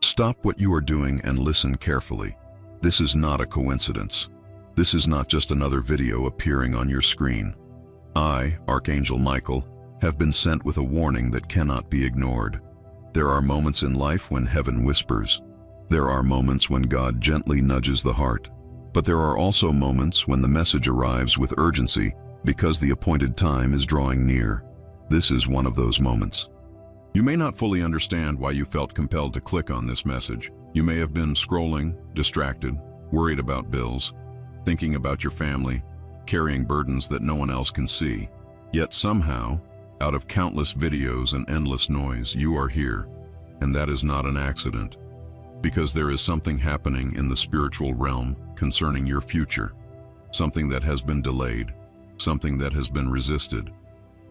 Stop what you are doing and listen carefully. This is not a coincidence. This is not just another video appearing on your screen. I, Archangel Michael, have been sent with a warning that cannot be ignored. There are moments in life when heaven whispers. There are moments when God gently nudges the heart. But there are also moments when the message arrives with urgency because the appointed time is drawing near. This is one of those moments. You may not fully understand why you felt compelled to click on this message. You may have been scrolling, distracted, worried about bills, thinking about your family, carrying burdens that no one else can see. Yet somehow, out of countless videos and endless noise, you are here. And that is not an accident. Because there is something happening in the spiritual realm concerning your future. Something that has been delayed. Something that has been resisted.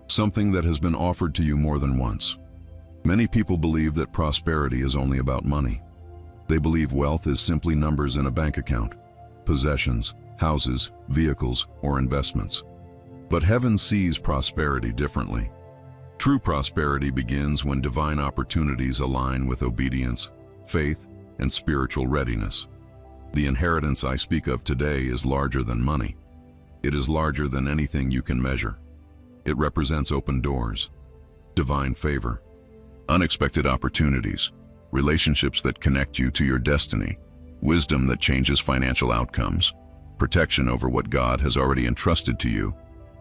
Something that has been offered to you more than once. Many people believe that prosperity is only about money. They believe wealth is simply numbers in a bank account, possessions, houses, vehicles, or investments. But heaven sees prosperity differently. True prosperity begins when divine opportunities align with obedience, faith, and spiritual readiness. The inheritance I speak of today is larger than money. It is larger than anything you can measure. It represents open doors, divine favor, unexpected opportunities, relationships that connect you to your destiny, wisdom that changes financial outcomes, protection over what God has already entrusted to you.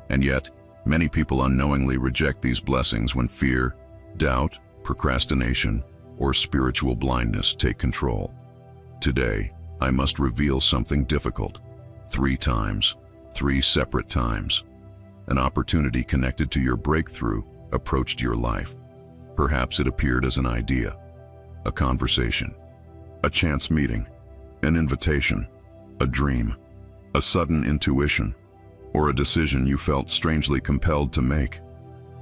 And yet, many people unknowingly reject these blessings when fear, doubt, procrastination, or spiritual blindness take control. Today, I must reveal something difficult. 3 times, 3 separate times. An opportunity connected to your breakthrough approached your life. Perhaps it appeared as an idea, a conversation, a chance meeting, an invitation, a dream, a sudden intuition, or a decision you felt strangely compelled to make.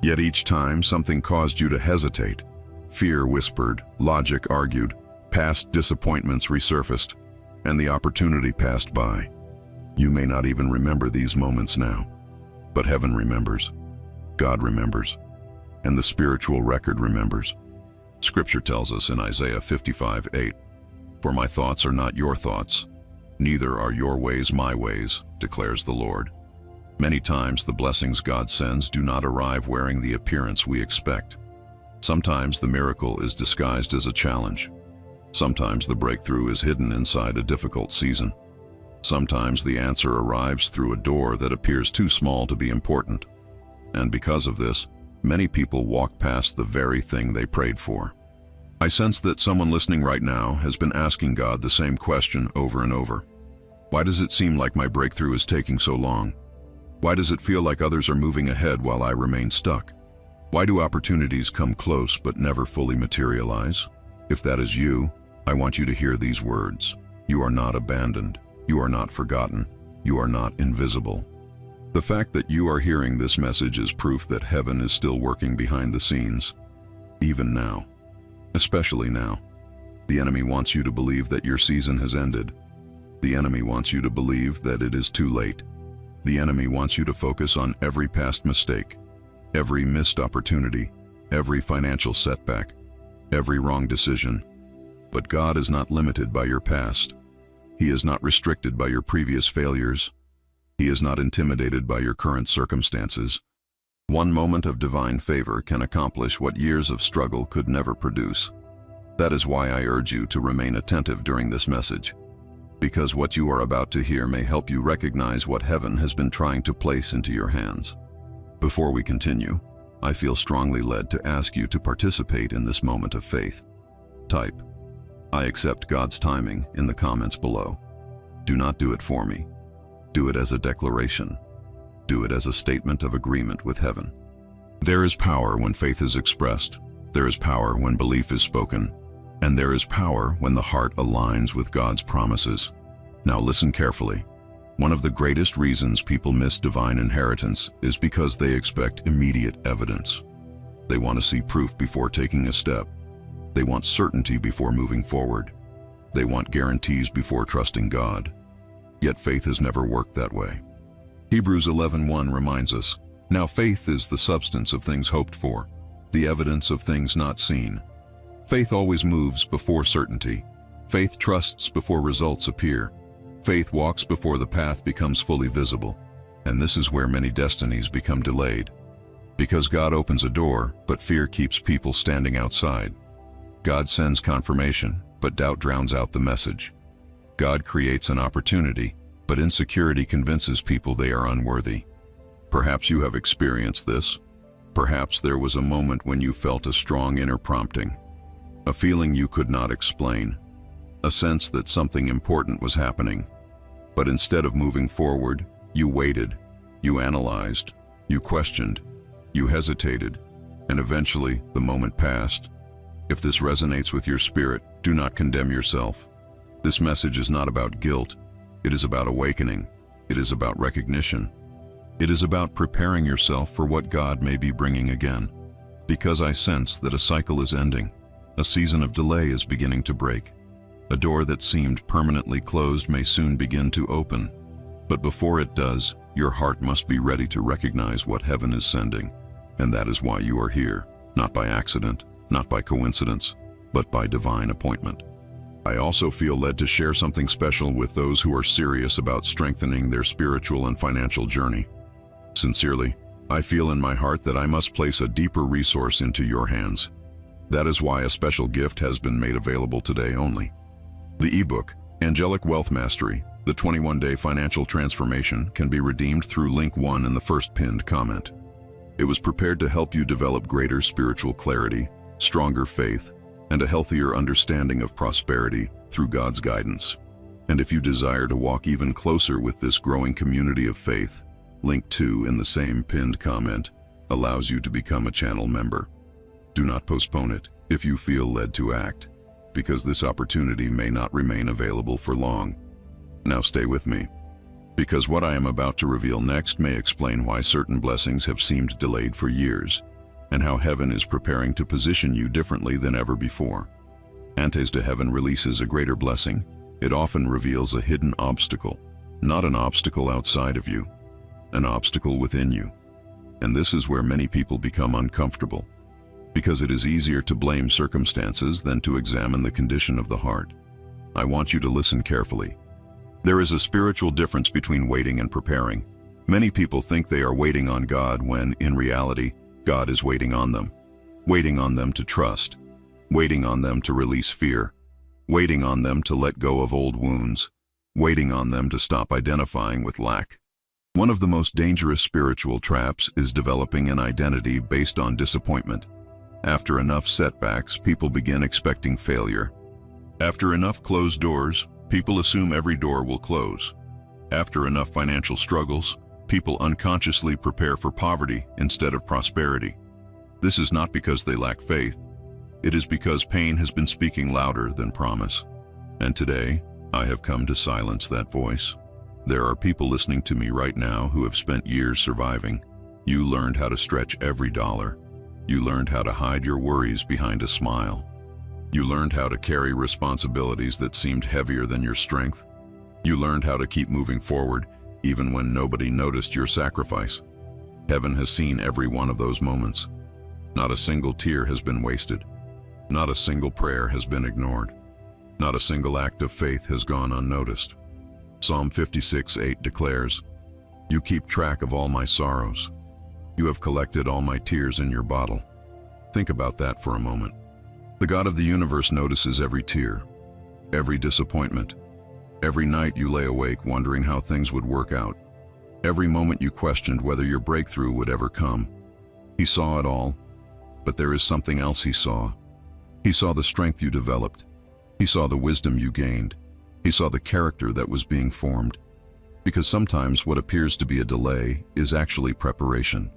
Yet each time something caused you to hesitate. Fear whispered, logic argued, past disappointments resurfaced, and the opportunity passed by. You may not even remember these moments now, but heaven remembers, God remembers, and the spiritual record remembers. Scripture tells us in Isaiah 55:8, "For my thoughts are not your thoughts, neither are your ways my ways, declares the Lord." Many times the blessings God sends do not arrive wearing the appearance we expect. Sometimes the miracle is disguised as a challenge. Sometimes the breakthrough is hidden inside a difficult season. Sometimes the answer arrives through a door that appears too small to be important. And because of this, many people walk past the very thing they prayed for. I sense that someone listening right now has been asking God the same question over and over. Why does it seem like my breakthrough is taking so long? Why does it feel like others are moving ahead while I remain stuck? Why do opportunities come close but never fully materialize? If that is you, I want you to hear these words. You are not abandoned. You are not forgotten. You are not invisible. The fact that you are hearing this message is proof that heaven is still working behind the scenes, even now, especially now. The enemy wants you to believe that your season has ended. The enemy wants you to believe that it is too late. The enemy wants you to focus on every past mistake, every missed opportunity, every financial setback, every wrong decision. But God is not limited by your past. He is not restricted by your previous failures. He is not intimidated by your current circumstances. One moment of divine favor can accomplish what years of struggle could never produce. That is why I urge you to remain attentive during this message, because what you are about to hear may help you recognize what heaven has been trying to place into your hands. Before we continue, I feel strongly led to ask you to participate in this moment of faith. Type, "I accept God's timing," in the comments below. Do not do it for me. Do it as a declaration. Do it as a statement of agreement with heaven. There is power when faith is expressed. There is power when belief is spoken. And there is power when the heart aligns with God's promises. Now listen carefully. One of the greatest reasons people miss divine inheritance is because they expect immediate evidence. They want to see proof before taking a step. They want certainty before moving forward. They want guarantees before trusting God. Yet faith has never worked that way. Hebrews 11:1 reminds us, "Now faith is the substance of things hoped for, the evidence of things not seen." Faith always moves before certainty. Faith trusts before results appear. Faith walks before the path becomes fully visible. And this is where many destinies become delayed. Because God opens a door, but fear keeps people standing outside. God sends confirmation, but doubt drowns out the message. God creates an opportunity, but insecurity convinces people they are unworthy. Perhaps you have experienced this. Perhaps there was a moment when you felt a strong inner prompting, a feeling you could not explain, a sense that something important was happening. But instead of moving forward, you waited, you analyzed, you questioned, you hesitated, and eventually the moment passed. If this resonates with your spirit, do not condemn yourself. This message is not about guilt. It is about awakening. It is about recognition. It is about preparing yourself for what God may be bringing again. Because I sense that a cycle is ending. A season of delay is beginning to break. A door that seemed permanently closed may soon begin to open. But before it does, your heart must be ready to recognize what heaven is sending. And that is why you are here, not by accident, not by coincidence, but by divine appointment. I also feel led to share something special with those who are serious about strengthening their spiritual and financial journey. Sincerely, I feel in my heart that I must place a deeper resource into your hands. That is why a special gift has been made available today only. The ebook, Angelic Wealth Mastery, the 21-day financial transformation, can be redeemed through link 1 in the first pinned comment. It was prepared to help you develop greater spiritual clarity, stronger faith, and a healthier understanding of prosperity through God's guidance. And if you desire to walk even closer with this growing community of faith, link 2 in the same pinned comment allows you to become a channel member. Do not postpone it if you feel led to act, because this opportunity may not remain available for long. Now stay with me, because what I am about to reveal next may explain why certain blessings have seemed delayed for years, and how heaven is preparing to position you differently than ever before. Antes to Heaven releases a greater blessing. It often reveals a hidden obstacle, not an obstacle outside of you, an obstacle within you. And this is where many people become uncomfortable, because it is easier to blame circumstances than to examine the condition of the heart. I want you to listen carefully. There is a spiritual difference between waiting and preparing. Many people think they are waiting on God when, in reality, God is waiting on them to trust, waiting on them to release fear, waiting on them to let go of old wounds, waiting on them to stop identifying with lack. One of the most dangerous spiritual traps is developing an identity based on disappointment. After enough setbacks, people begin expecting failure. After enough closed doors, people assume every door will close. After enough financial struggles, people unconsciously prepare for poverty instead of prosperity. This is not because they lack faith. It is because pain has been speaking louder than promise. And today, I have come to silence that voice. There are people listening to me right now who have spent years surviving. You learned how to stretch every dollar. You learned how to hide your worries behind a smile. You learned how to carry responsibilities that seemed heavier than your strength. You learned how to keep moving forward even when nobody noticed your sacrifice. Heaven has seen every one of those moments. Not a single tear has been wasted. Not a single prayer has been ignored. Not a single act of faith has gone unnoticed. Psalm 56:8 declares, "You keep track of all my sorrows. You have collected all my tears in your bottle." Think about that for a moment. The God of the universe notices every tear, every disappointment, every night you lay awake wondering how things would work out, every moment you questioned whether your breakthrough would ever come. He saw it all, but there is something else he saw. He saw the strength you developed. He saw the wisdom you gained. He saw the character that was being formed. Because sometimes what appears to be a delay is actually preparation.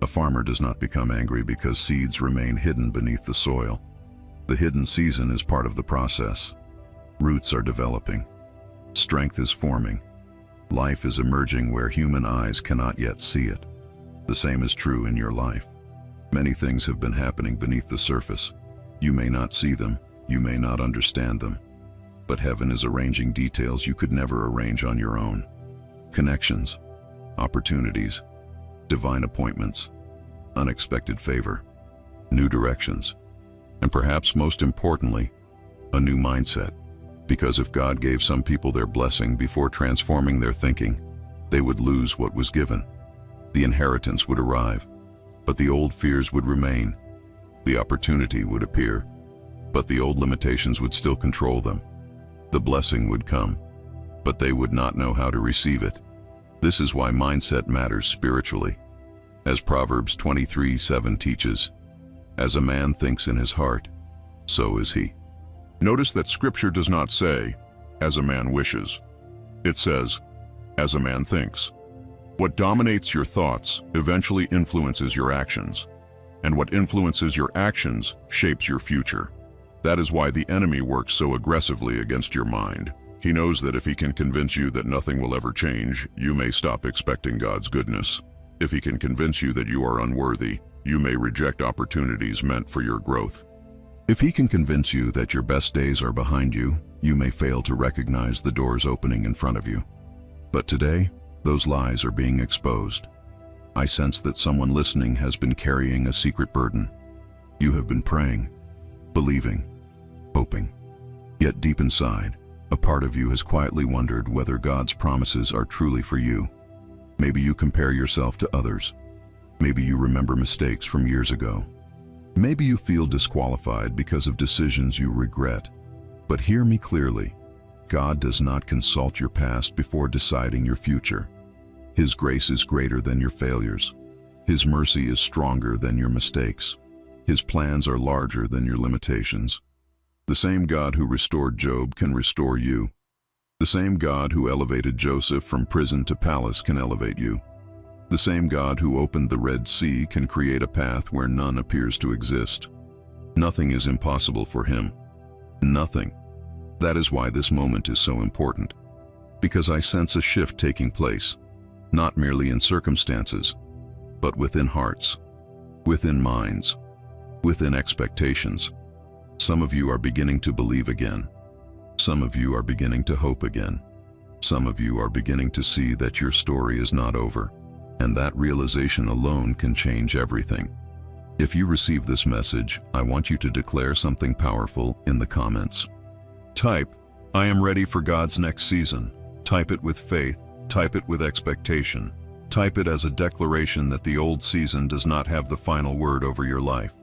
A farmer does not become angry because seeds remain hidden beneath the soil. The hidden season is part of the process. Roots are developing. Strength is forming. Life is emerging where human eyes cannot yet see it. The same is true in your life. Many things have been happening beneath the surface. You may not see them, you may not understand them, but heaven is arranging details you could never arrange on your own. Connections, opportunities, divine appointments, unexpected favor, new directions. And perhaps most importantly, a new mindset. Because if God gave some people their blessing before transforming their thinking, they would lose what was given. The inheritance would arrive, but the old fears would remain. The opportunity would appear, but the old limitations would still control them. The blessing would come, but they would not know how to receive it. This is why mindset matters spiritually. As Proverbs 23:7 teaches, as a man thinks in his heart, so is he. Notice that Scripture does not say, as a man wishes. It says, as a man thinks. What dominates your thoughts eventually influences your actions, and what influences your actions shapes your future. That is why the enemy works so aggressively against your mind. He knows that if he can convince you that nothing will ever change, you may stop expecting God's goodness. If he can convince you that you are unworthy, you may reject opportunities meant for your growth. If he can convince you that your best days are behind you, you may fail to recognize the doors opening in front of you. But today, those lies are being exposed. I sense that someone listening has been carrying a secret burden. You have been praying, believing, hoping. Yet deep inside, a part of you has quietly wondered whether God's promises are truly for you. Maybe you compare yourself to others. Maybe you remember mistakes from years ago. Maybe you feel disqualified because of decisions you regret. But hear me clearly. God does not consult your past before deciding your future. His grace is greater than your failures. His mercy is stronger than your mistakes. His plans are larger than your limitations. The same God who restored Job can restore you. The same God who elevated Joseph from prison to palace can elevate you. The same God who opened the Red Sea can create a path where none appears to exist. Nothing is impossible for him. Nothing. That is why this moment is so important. Because I sense a shift taking place, not merely in circumstances, but within hearts, within minds, within expectations. Some of you are beginning to believe again. Some of you are beginning to hope again. Some of you are beginning to see that your story is not over. And that realization alone can change everything. If you receive this message, I want you to declare something powerful in the comments. Type, I am ready for God's next season. Type it with faith. Type it with expectation. Type it as a declaration that the old season does not have the final word over your life.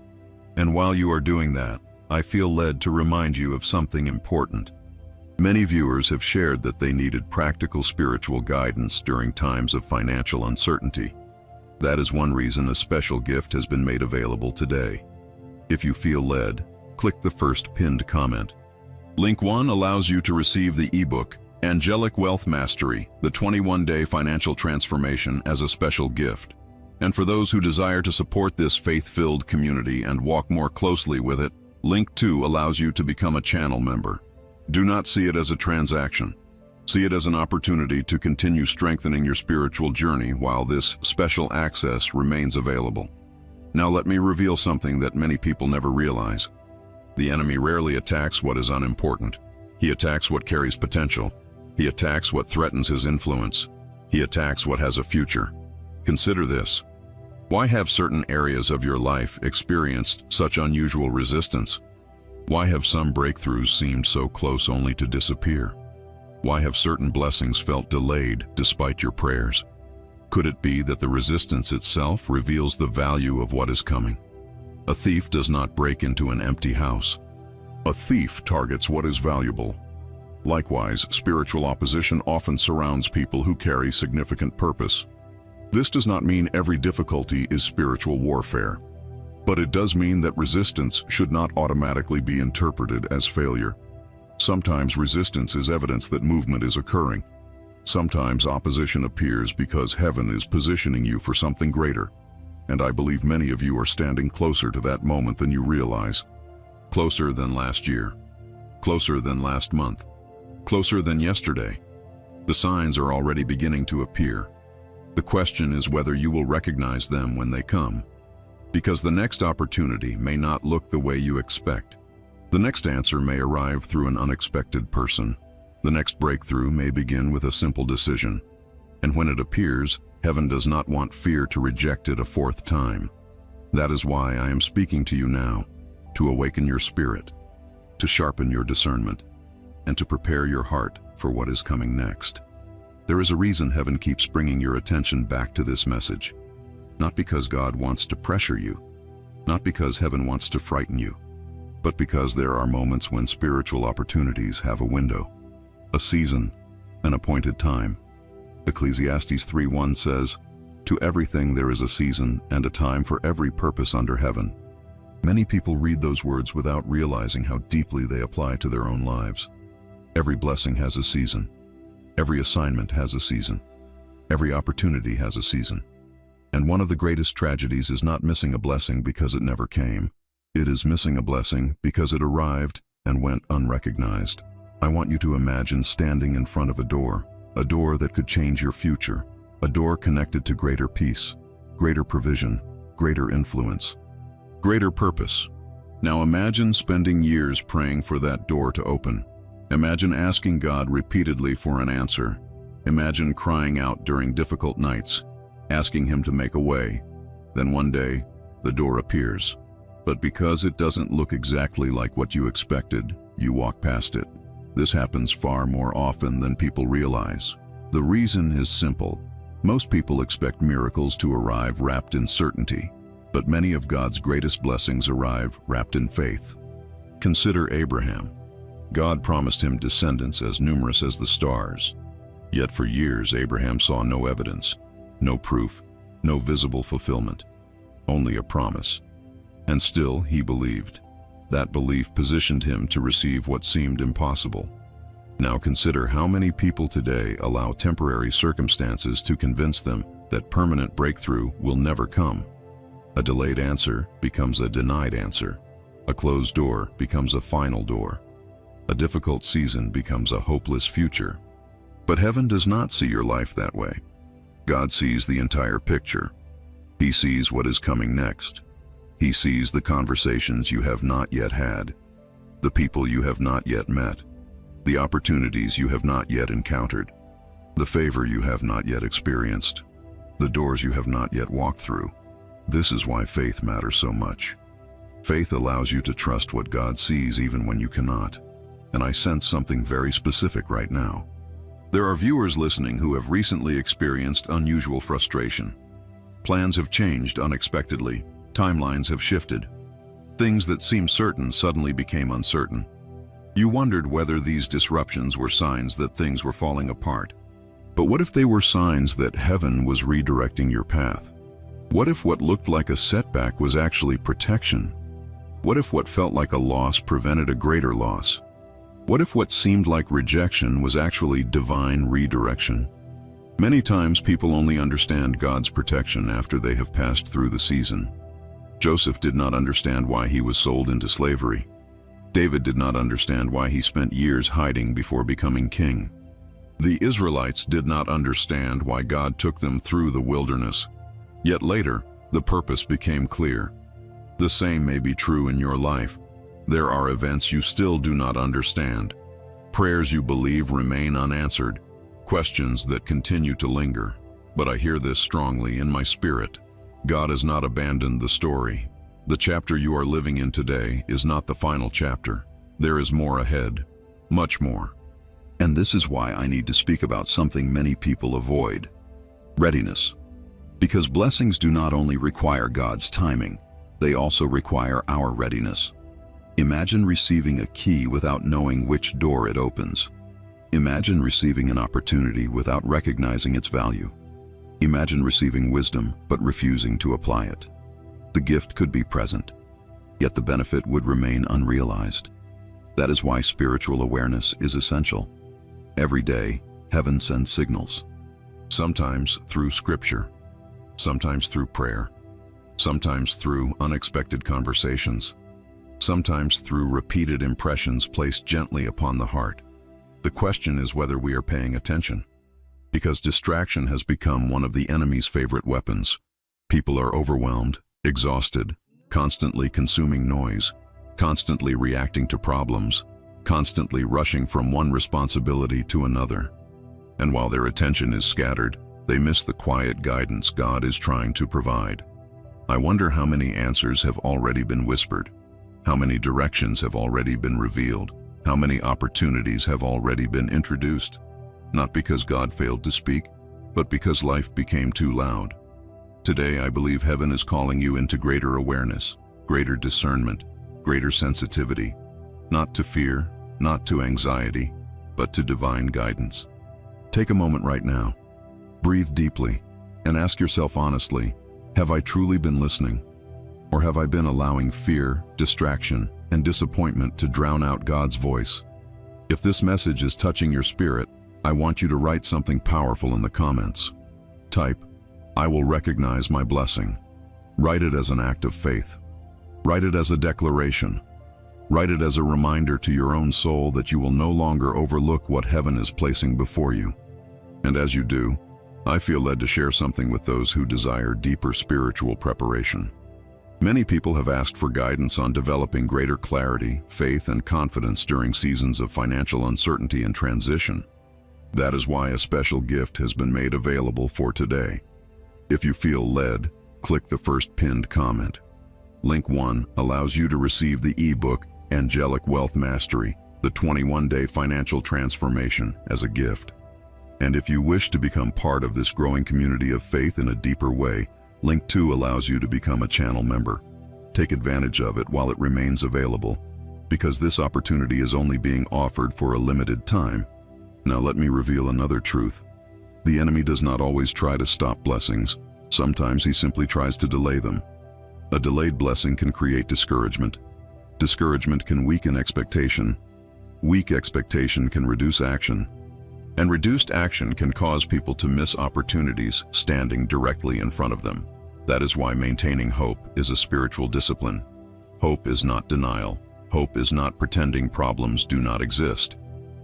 And while you are doing that, I feel led to remind you of something important. Many viewers have shared that they needed practical spiritual guidance during times of financial uncertainty. That is one reason a special gift has been made available today. If you feel led, click the first pinned comment. Link 1 allows you to receive the ebook, Angelic Wealth Mastery, the 21-day financial transformation as a special gift. And for those who desire to support this faith-filled community and walk more closely with it, Link 2 allows you to become a channel member. Do not see it as a transaction. See it as an opportunity to continue strengthening your spiritual journey while this special access remains available. Now let me reveal something that many people never realize. The enemy rarely attacks what is unimportant. He attacks what carries potential. He attacks what threatens his influence. He attacks what has a future. Consider this. Why have certain areas of your life experienced such unusual resistance? Why have some breakthroughs seemed so close only to disappear? Why have certain blessings felt delayed despite your prayers? Could it be that the resistance itself reveals the value of what is coming? A thief does not break into an empty house. A thief targets what is valuable. Likewise, spiritual opposition often surrounds people who carry significant purpose. This does not mean every difficulty is spiritual warfare. But it does mean that resistance should not automatically be interpreted as failure. Sometimes resistance is evidence that movement is occurring. Sometimes opposition appears because heaven is positioning you for something greater. And I believe many of you are standing closer to that moment than you realize. Closer than last year. Closer than last month. Closer than yesterday. The signs are already beginning to appear. The question is whether you will recognize them when they come. Because the next opportunity may not look the way you expect. The next answer may arrive through an unexpected person. The next breakthrough may begin with a simple decision. And when it appears, heaven does not want fear to reject it a fourth time. That is why I am speaking to you now, to awaken your spirit, to sharpen your discernment, and to prepare your heart for what is coming next. There is a reason heaven keeps bringing your attention back to this message. Not because God wants to pressure you, not because heaven wants to frighten you, but because there are moments when spiritual opportunities have a window, a season, an appointed time. Ecclesiastes 3:1 says, "To everything there is a season and a time for every purpose under heaven." Many people read those words without realizing how deeply they apply to their own lives. Every blessing has a season. Every assignment has a season. Every opportunity has a season. And one of the greatest tragedies is not missing a blessing because it never came. It is missing a blessing because it arrived and went unrecognized. I want you to imagine standing in front of a door that could change your future, a door connected to greater peace, greater provision, greater influence, greater purpose. Now imagine spending years praying for that door to open. Imagine asking God repeatedly for an answer. Imagine crying out during difficult nights, asking Him to make a way. Then one day, the door appears. But because it doesn't look exactly like what you expected, you walk past it. This happens far more often than people realize. The reason is simple. Most people expect miracles to arrive wrapped in certainty, but many of God's greatest blessings arrive wrapped in faith. Consider Abraham. God promised him descendants as numerous as the stars. Yet for years Abraham saw no evidence, no proof, no visible fulfillment, only a promise. And still he believed. That belief positioned him to receive what seemed impossible. Now consider how many people today allow temporary circumstances to convince them that permanent breakthrough will never come. A delayed answer becomes a denied answer. A closed door becomes a final door. A difficult season becomes a hopeless future. But heaven does not see your life that way. God sees the entire picture. He sees what is coming next. He sees the conversations you have not yet had, the people you have not yet met, the opportunities you have not yet encountered, the favor you have not yet experienced, the doors you have not yet walked through. This is why faith matters so much. Faith allows you to trust what God sees even when you cannot. And I sense something very specific right now. There are viewers listening who have recently experienced unusual frustration. Plans have changed unexpectedly. Timelines have shifted. Things that seemed certain suddenly became uncertain. You wondered whether these disruptions were signs that things were falling apart. But what if they were signs that heaven was redirecting your path? What if what looked like a setback was actually protection? What if what felt like a loss prevented a greater loss? What if what seemed like rejection was actually divine redirection? Many times people only understand God's protection after they have passed through the season. Joseph did not understand why he was sold into slavery. David did not understand why he spent years hiding before becoming king. The Israelites did not understand why God took them through the wilderness. Yet later, the purpose became clear. The same may be true in your life. There are events you still do not understand. Prayers you believe remain unanswered. Questions that continue to linger. But I hear this strongly in my spirit. God has not abandoned the story. The chapter you are living in today is not the final chapter. There is more ahead. Much more. And this is why I need to speak about something many people avoid. Readiness. Because blessings do not only require God's timing, they also require our readiness. Imagine receiving a key without knowing which door it opens. Imagine receiving an opportunity without recognizing its value. Imagine receiving wisdom but refusing to apply it. The gift could be present, yet the benefit would remain unrealized. That is why spiritual awareness is essential. Every day, heaven sends signals. Sometimes through scripture, sometimes through prayer, sometimes through unexpected conversations, sometimes through repeated impressions placed gently upon the heart. The question is whether we are paying attention. Because distraction has become one of the enemy's favorite weapons. People are overwhelmed, exhausted, constantly consuming noise, constantly reacting to problems, constantly rushing from one responsibility to another. And while their attention is scattered, they miss the quiet guidance God is trying to provide. I wonder how many answers have already been whispered. How many directions have already been revealed? How many opportunities have already been introduced? Not because God failed to speak, but because life became too loud. Today, I believe heaven is calling you into greater awareness, greater discernment, greater sensitivity, not to fear, not to anxiety, but to divine guidance. Take a moment right now, breathe deeply, and ask yourself honestly, have I truly been listening? Or have I been allowing fear, distraction, and disappointment to drown out God's voice? If this message is touching your spirit, I want you to write something powerful in the comments. Type, I will recognize my blessing. Write it as an act of faith. Write it as a declaration. Write it as a reminder to your own soul that you will no longer overlook what heaven is placing before you. And as you do, I feel led to share something with those who desire deeper spiritual preparation. Many people have asked for guidance on developing greater clarity, faith, and confidence during seasons of financial uncertainty and transition. That is why a special gift has been made available for today. If you feel led, click the first pinned comment. Link 1 allows you to receive the ebook Angelic Wealth Mastery, the 21-day financial transformation, as a gift. And if you wish to become part of this growing community of faith in a deeper way, Link 2 allows you to become a channel member. Take advantage of it while it remains available, because this opportunity is only being offered for a limited time. Now let me reveal another truth. The enemy does not always try to stop blessings. Sometimes he simply tries to delay them. A delayed blessing can create discouragement. Discouragement can weaken expectation. Weak expectation can reduce action. And reduced action can cause people to miss opportunities standing directly in front of them. That is why maintaining hope is a spiritual discipline. Hope is not denial. Hope is not pretending problems do not exist.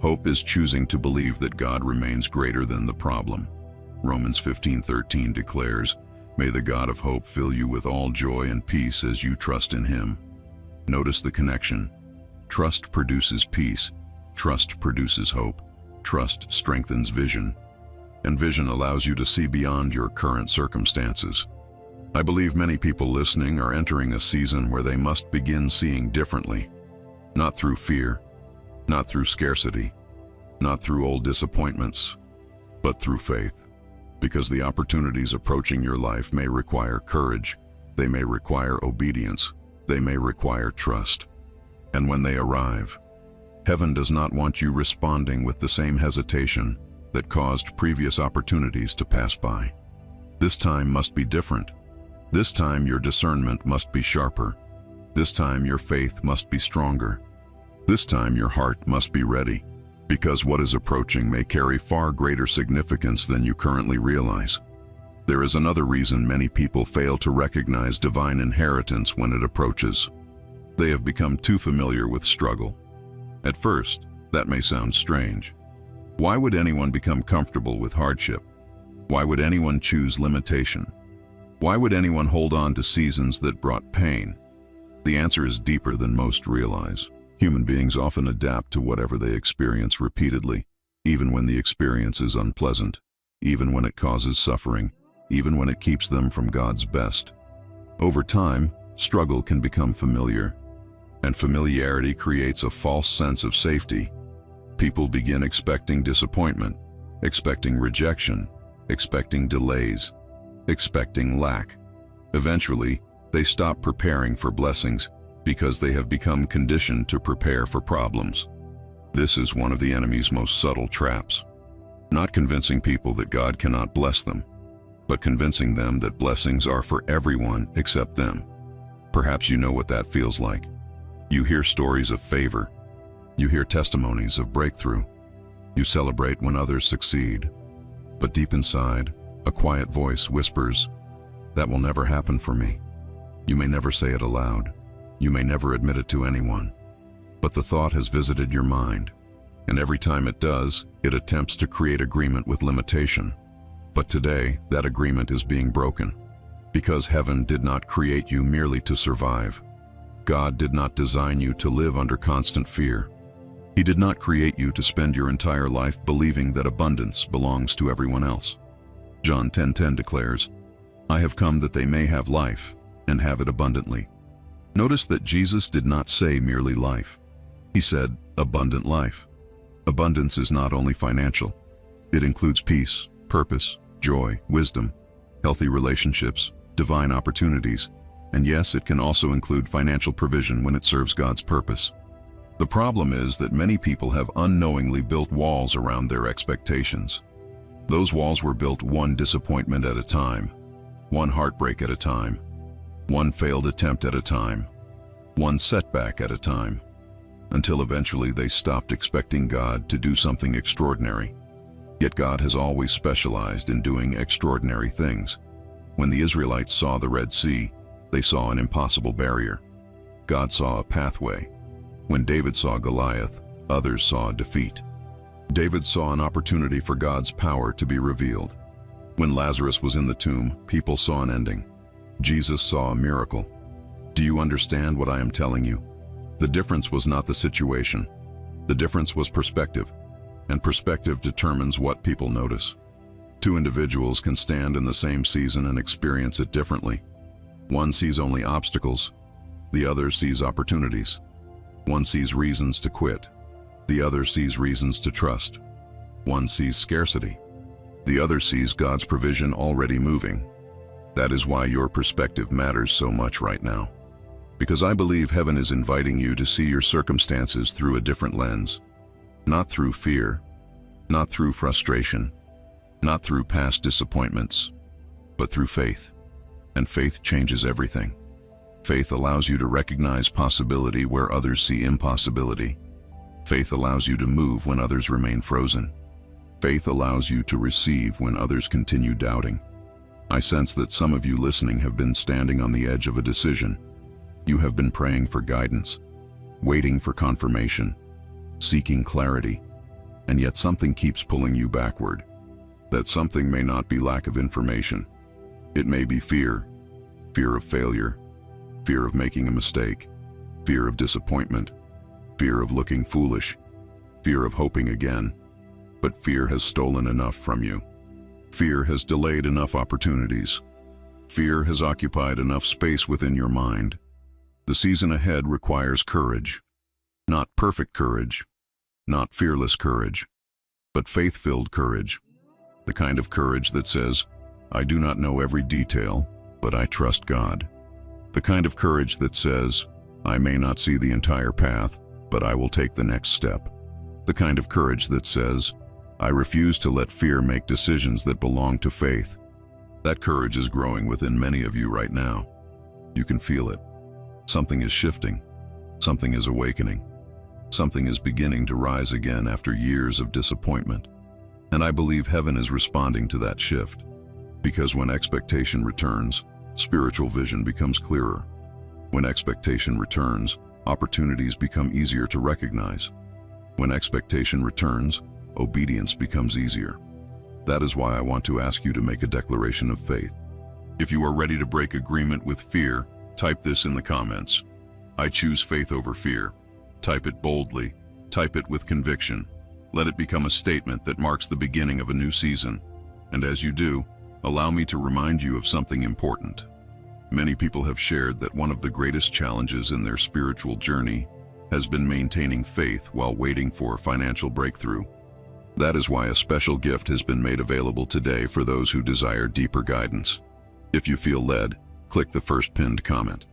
Hope is choosing to believe that God remains greater than the problem. Romans 15:13 declares, "May the God of hope fill you with all joy and peace as you trust in him." Notice the connection. Trust produces peace. Trust produces hope. Trust strengthens vision. And vision allows you to see beyond your current circumstances. I believe many people listening are entering a season where they must begin seeing differently. Not through fear, not through scarcity, not through old disappointments, but through faith. Because the opportunities approaching your life may require courage, they may require obedience, they may require trust. And when they arrive, heaven does not want you responding with the same hesitation that caused previous opportunities to pass by. This time must be different. This time your discernment must be sharper. This time your faith must be stronger. This time your heart must be ready, because what is approaching may carry far greater significance than you currently realize. There is another reason many people fail to recognize divine inheritance when it approaches. They have become too familiar with struggle. At first, that may sound strange. Why would anyone become comfortable with hardship? Why would anyone choose limitation? Why would anyone hold on to seasons that brought pain? The answer is deeper than most realize. Human beings often adapt to whatever they experience repeatedly, even when the experience is unpleasant, even when it causes suffering, even when it keeps them from God's best. Over time, struggle can become familiar, and familiarity creates a false sense of safety. People begin expecting disappointment, expecting rejection, expecting delays, expecting lack. Eventually, they stop preparing for blessings because they have become conditioned to prepare for problems. This is one of the enemy's most subtle traps. Not convincing people that God cannot bless them, but convincing them that blessings are for everyone except them. Perhaps you know what that feels like. You hear stories of favor. You hear testimonies of breakthrough. You celebrate when others succeed. But deep inside, a quiet voice whispers, "That will never happen for me." You may never say it aloud. You may never admit it to anyone. But the thought has visited your mind, and every time it does, it attempts to create agreement with limitation. But today, that agreement is being broken. Because heaven did not create you merely to survive. God did not design you to live under constant fear. He did not create you to spend your entire life believing that abundance belongs to everyone else. John 10:10 declares, "I have come that they may have life, and have it abundantly." Notice that Jesus did not say merely life. He said abundant life. Abundance is not only financial. It includes peace, purpose, joy, wisdom, healthy relationships, divine opportunities, and yes, it can also include financial provision when it serves God's purpose. The problem is that many people have unknowingly built walls around their expectations. Those walls were built one disappointment at a time, one heartbreak at a time, one failed attempt at a time, one setback at a time, until eventually they stopped expecting God to do something extraordinary. Yet God has always specialized in doing extraordinary things. When the Israelites saw the Red Sea, they saw an impossible barrier. God saw a pathway. When David saw Goliath, others saw defeat. David saw an opportunity for God's power to be revealed. When Lazarus was in the tomb, people saw an ending. Jesus saw a miracle. Do you understand what I am telling you? The difference was not the situation. The difference was perspective, and perspective determines what people notice. Two individuals can stand in the same season and experience it differently. One sees only obstacles, the other sees opportunities. One sees reasons to quit, the other sees reasons to trust. One sees scarcity, the other sees God's provision already moving. That is why your perspective matters so much right now. Because I believe heaven is inviting you to see your circumstances through a different lens. Not through fear, not through frustration, not through past disappointments, but through faith. And faith changes everything. Faith allows you to recognize possibility where others see impossibility. Faith allows you to move when others remain frozen. Faith allows you to receive when others continue doubting. I sense that some of you listening have been standing on the edge of a decision. You have been praying for guidance, waiting for confirmation, seeking clarity, and yet something keeps pulling you backward. That something may not be lack of information. It may be fear, fear of failure, fear of making a mistake, fear of disappointment, fear of looking foolish, fear of hoping again. But fear has stolen enough from you. Fear has delayed enough opportunities. Fear has occupied enough space within your mind. The season ahead requires courage. Not perfect courage, not fearless courage, but faith-filled courage. The kind of courage that says, I do not know every detail, but I trust God. The kind of courage that says, I may not see the entire path, but I will take the next step. The kind of courage that says, I refuse to let fear make decisions that belong to faith. That courage is growing within many of you right now. You can feel it. Something is shifting. Something is awakening. Something is beginning to rise again after years of disappointment. And I believe heaven is responding to that shift. Because when expectation returns, spiritual vision becomes clearer. When expectation returns, opportunities become easier to recognize. When expectation returns, obedience becomes easier. That is why I want to ask you to make a declaration of faith. If you are ready to break agreement with fear, type this in the comments. I choose faith over fear. Type it boldly. Type it with conviction. Let it become a statement that marks the beginning of a new season. And as you do, allow me to remind you of something important. Many people have shared that one of the greatest challenges in their spiritual journey has been maintaining faith while waiting for financial breakthrough. That is why a special gift has been made available today for those who desire deeper guidance. If you feel led, click the first pinned comment.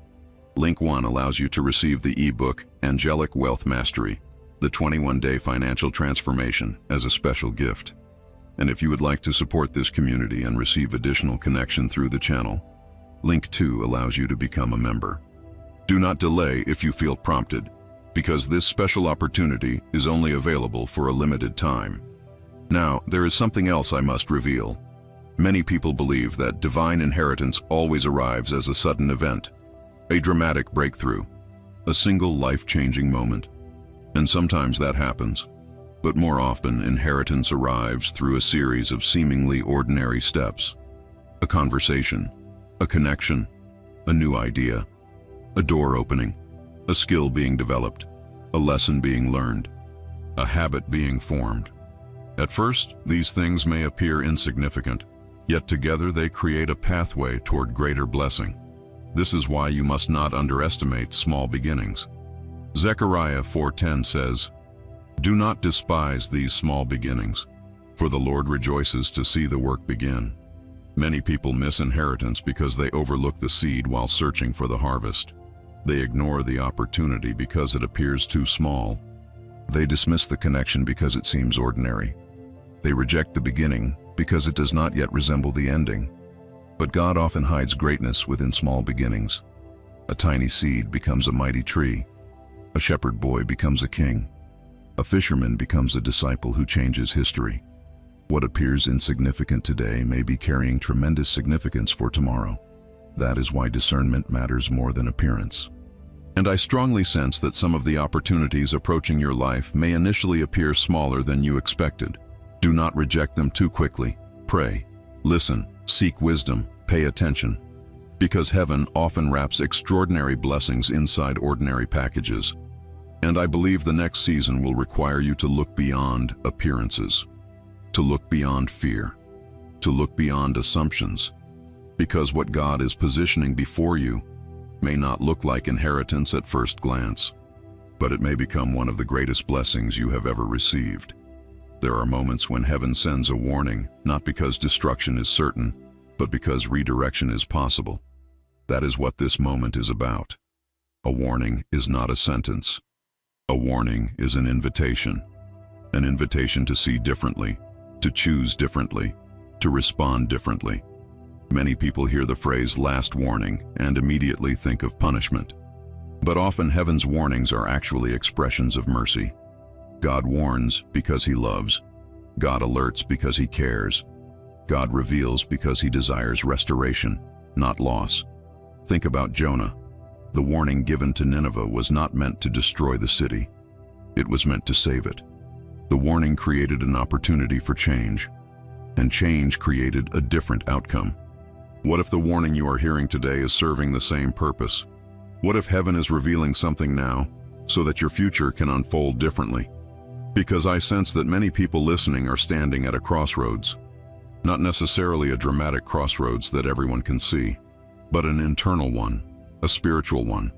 Link 1 allows you to receive the ebook Angelic Wealth Mastery, the 21-day financial transformation, as a special gift. And if you would like to support this community and receive additional connection through the channel, Link 2 allows you to become a member. Do not delay if you feel prompted, because this special opportunity is only available for a limited time. Now, there is something else I must reveal. Many people believe that divine inheritance always arrives as a sudden event, a dramatic breakthrough, a single life-changing moment. And sometimes that happens, but more often inheritance arrives through a series of seemingly ordinary steps. A conversation, a connection, a new idea, a door opening, a skill being developed, a lesson being learned, a habit being formed. At first, these things may appear insignificant, yet together they create a pathway toward greater blessing. This is why you must not underestimate small beginnings. Zechariah 4:10 says, "Do not despise these small beginnings, for the Lord rejoices to see the work begin." Many people miss inheritance because they overlook the seed while searching for the harvest. They ignore the opportunity because it appears too small. They dismiss the connection because it seems ordinary. They reject the beginning because it does not yet resemble the ending. But God often hides greatness within small beginnings. A tiny seed becomes a mighty tree. A shepherd boy becomes a king. A fisherman becomes a disciple who changes history. What appears insignificant today may be carrying tremendous significance for tomorrow. That is why discernment matters more than appearance. And I strongly sense that some of the opportunities approaching your life may initially appear smaller than you expected. Do not reject them too quickly. Pray, listen, seek wisdom, pay attention. Because heaven often wraps extraordinary blessings inside ordinary packages. And I believe the next season will require you to look beyond appearances, to look beyond fear, to look beyond assumptions. Because what God is positioning before you may not look like inheritance at first glance, but it may become one of the greatest blessings you have ever received. There are moments when heaven sends a warning, not because destruction is certain, but because redirection is possible. That is what this moment is about. A warning is not a sentence. A warning is an invitation to see differently, to choose differently, to respond differently. Many people hear the phrase "last warning" and immediately think of punishment. But often heaven's warnings are actually expressions of mercy. God warns because He loves. God alerts because He cares. God reveals because He desires restoration, not loss. Think about Jonah. The warning given to Nineveh was not meant to destroy the city. It was meant to save it. The warning created an opportunity for change, and change created a different outcome. What if the warning you are hearing today is serving the same purpose? What if heaven is revealing something now so that your future can unfold differently? Because I sense that many people listening are standing at a crossroads. Not necessarily a dramatic crossroads that everyone can see, but an internal one, a spiritual one,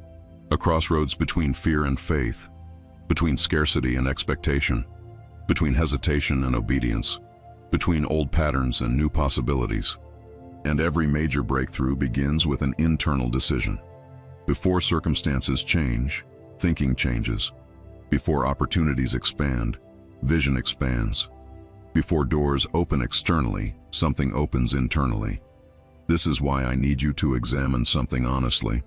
a crossroads between fear and faith, between scarcity and expectation, between hesitation and obedience, between old patterns and new possibilities. And every major breakthrough begins with an internal decision. Before circumstances change, thinking changes. Before opportunities expand, vision expands. Before doors open externally, something opens internally. This is why I need you to examine something honestly.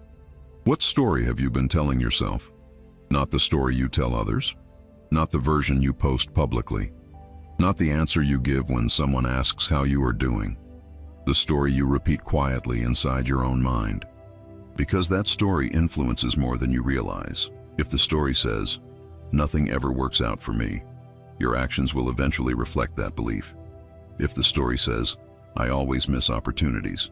What story have you been telling yourself? Not the story you tell others. Not the version you post publicly. Not the answer you give when someone asks how you are doing. The story you repeat quietly inside your own mind. Because that story influences more than you realize. If the story says, "Nothing ever works out for me," your actions will eventually reflect that belief. If the story says, "I always miss opportunities,"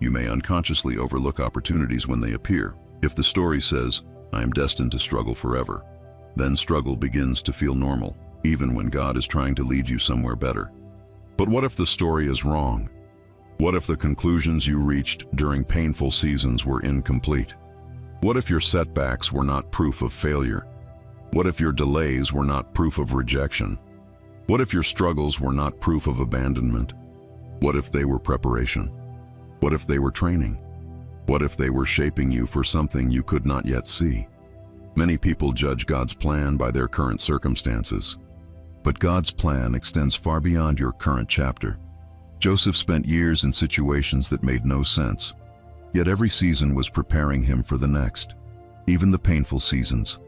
you may unconsciously overlook opportunities when they appear. If the story says, "I am destined to struggle forever," then struggle begins to feel normal, even when God is trying to lead you somewhere better. But what if the story is wrong? What if the conclusions you reached during painful seasons were incomplete? What if your setbacks were not proof of failure? What if your delays were not proof of rejection? What if your struggles were not proof of abandonment? What if they were preparation? What if they were training? What if they were shaping you for something you could not yet see? Many people judge God's plan by their current circumstances. But God's plan extends far beyond your current chapter. Joseph spent years in situations that made no sense, yet every season was preparing him for the next, even the painful seasons,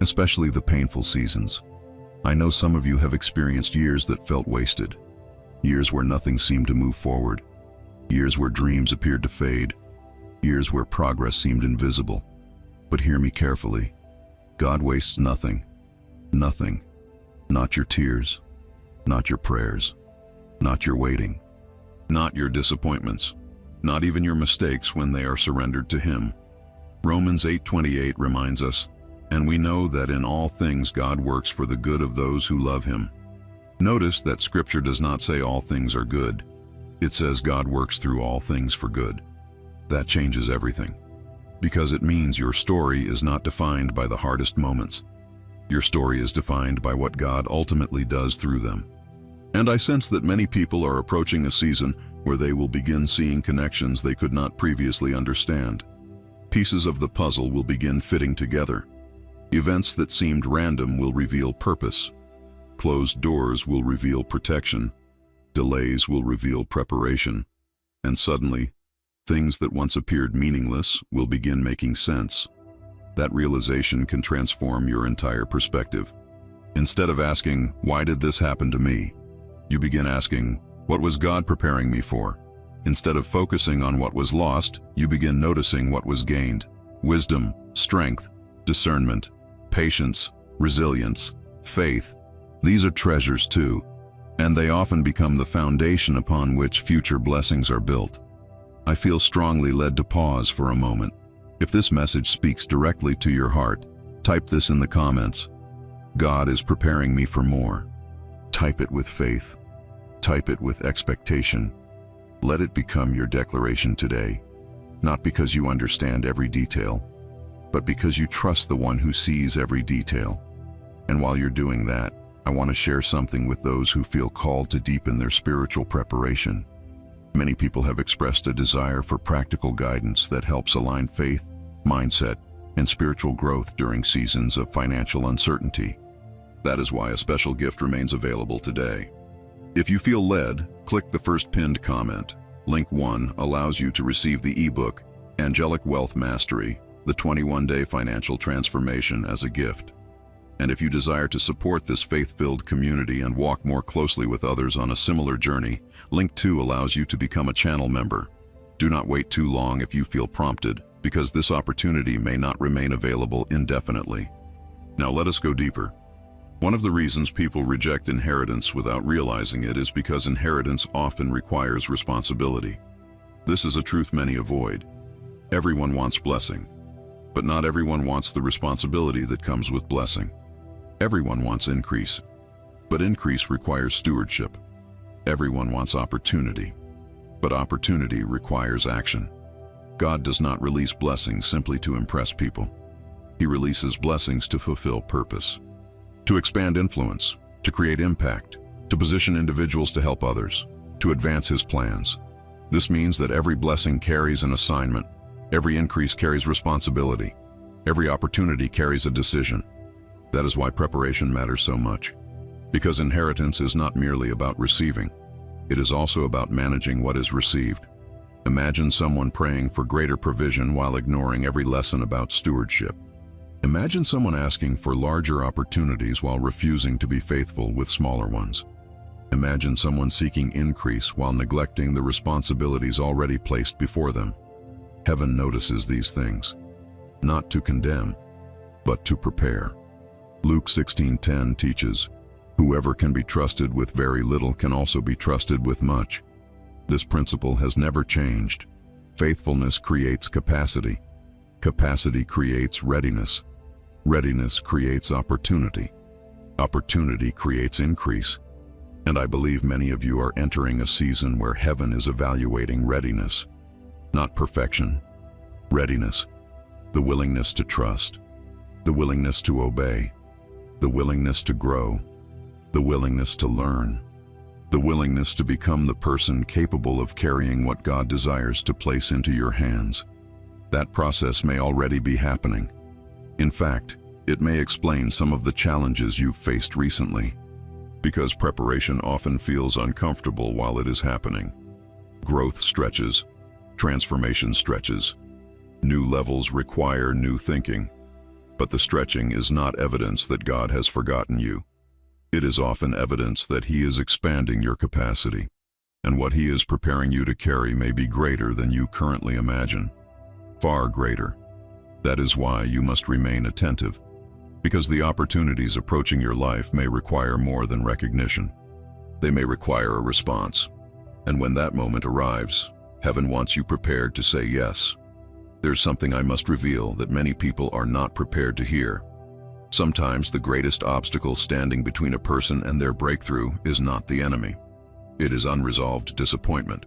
especially the painful seasons. I know some of you have experienced years that felt wasted, years where nothing seemed to move forward, years where dreams appeared to fade, years where progress seemed invisible. But hear me carefully. God wastes nothing. Nothing. Not your tears, not your prayers, not your waiting, not your disappointments, not even your mistakes when they are surrendered to Him. Romans 8:28 reminds us, "And we know that in all things God works for the good of those who love Him." Notice that Scripture does not say all things are good. It says God works through all things for good. That changes everything. because it means your story is not defined by the hardest moments. Your story is defined by what God ultimately does through them. And I sense that many people are approaching a season where they will begin seeing connections they could not previously understand. Pieces of the puzzle will begin fitting together. Events that seemed random will reveal purpose. Closed doors will reveal protection. Delays will reveal preparation. And suddenly, things that once appeared meaningless will begin making sense. That realization can transform your entire perspective. Instead of asking, "Why did this happen to me?" you begin asking, "What was God preparing me for?" Instead of focusing on what was lost, you begin noticing what was gained. Wisdom, strength, discernment, patience, resilience, faith. These are treasures too, and they often become the foundation upon which future blessings are built. I feel strongly led to pause for a moment. If this message speaks directly to your heart, type this in the comments. God is preparing me for more. Type it with faith. Type it with expectation. Let it become your declaration today, not because you understand every detail, but because you trust the one who sees every detail. And while you're doing that, I want to share something with those who feel called to deepen their spiritual preparation. Many people have expressed a desire for practical guidance that helps align faith, mindset, and spiritual growth during seasons of financial uncertainty. That is why a special gift remains available today. If you feel led, click the first pinned comment. Link 1 allows you to receive the ebook, Angelic Wealth Mastery, the 21-day financial transformation as a gift. And if you desire to support this faith-filled community and walk more closely with others on a similar journey, Link 2 allows you to become a channel member. Do not wait too long if you feel prompted, because this opportunity may not remain available indefinitely. Now let us go deeper. One of the reasons people reject inheritance without realizing it is because inheritance often requires responsibility. This is a truth many avoid. Everyone wants blessing, but not everyone wants the responsibility that comes with blessing. Everyone wants increase, but increase requires stewardship. Everyone wants opportunity, but opportunity requires action. God does not release blessings simply to impress people. He releases blessings to fulfill purpose, to expand influence, to create impact, to position individuals to help others, to advance His plans. This means that every blessing carries an assignment, every increase carries responsibility, every opportunity carries a decision. That is why preparation matters so much. Because inheritance is not merely about receiving, it is also about managing what is received. Imagine someone praying for greater provision while ignoring every lesson about stewardship. Imagine someone asking for larger opportunities while refusing to be faithful with smaller ones. Imagine someone seeking increase while neglecting the responsibilities already placed before them. Heaven notices these things, not to condemn, but to prepare. Luke 16:10 teaches, "Whoever can be trusted with very little can also be trusted with much." This principle has never changed. Faithfulness creates capacity. Capacity creates readiness. Readiness creates opportunity. Opportunity creates increase. And I believe many of you are entering a season where heaven is evaluating readiness. Not perfection. Readiness. The willingness to trust. The willingness to obey. The willingness to grow. The willingness to learn. The willingness to become the person capable of carrying what God desires to place into your hands. That process may already be happening. In fact, it may explain some of the challenges you've faced recently, because preparation often feels uncomfortable while it is happening. Growth stretches, transformation stretches. New levels require new thinking, but the stretching is not evidence that God has forgotten you. It is often evidence that He is expanding your capacity, and what He is preparing you to carry may be greater than you currently imagine. Far greater. That is why you must remain attentive, because the opportunities approaching your life may require more than recognition. They may require a response. And when that moment arrives, heaven wants you prepared to say yes. There's something I must reveal that many people are not prepared to hear. Sometimes the greatest obstacle standing between a person and their breakthrough is not the enemy. It is unresolved disappointment.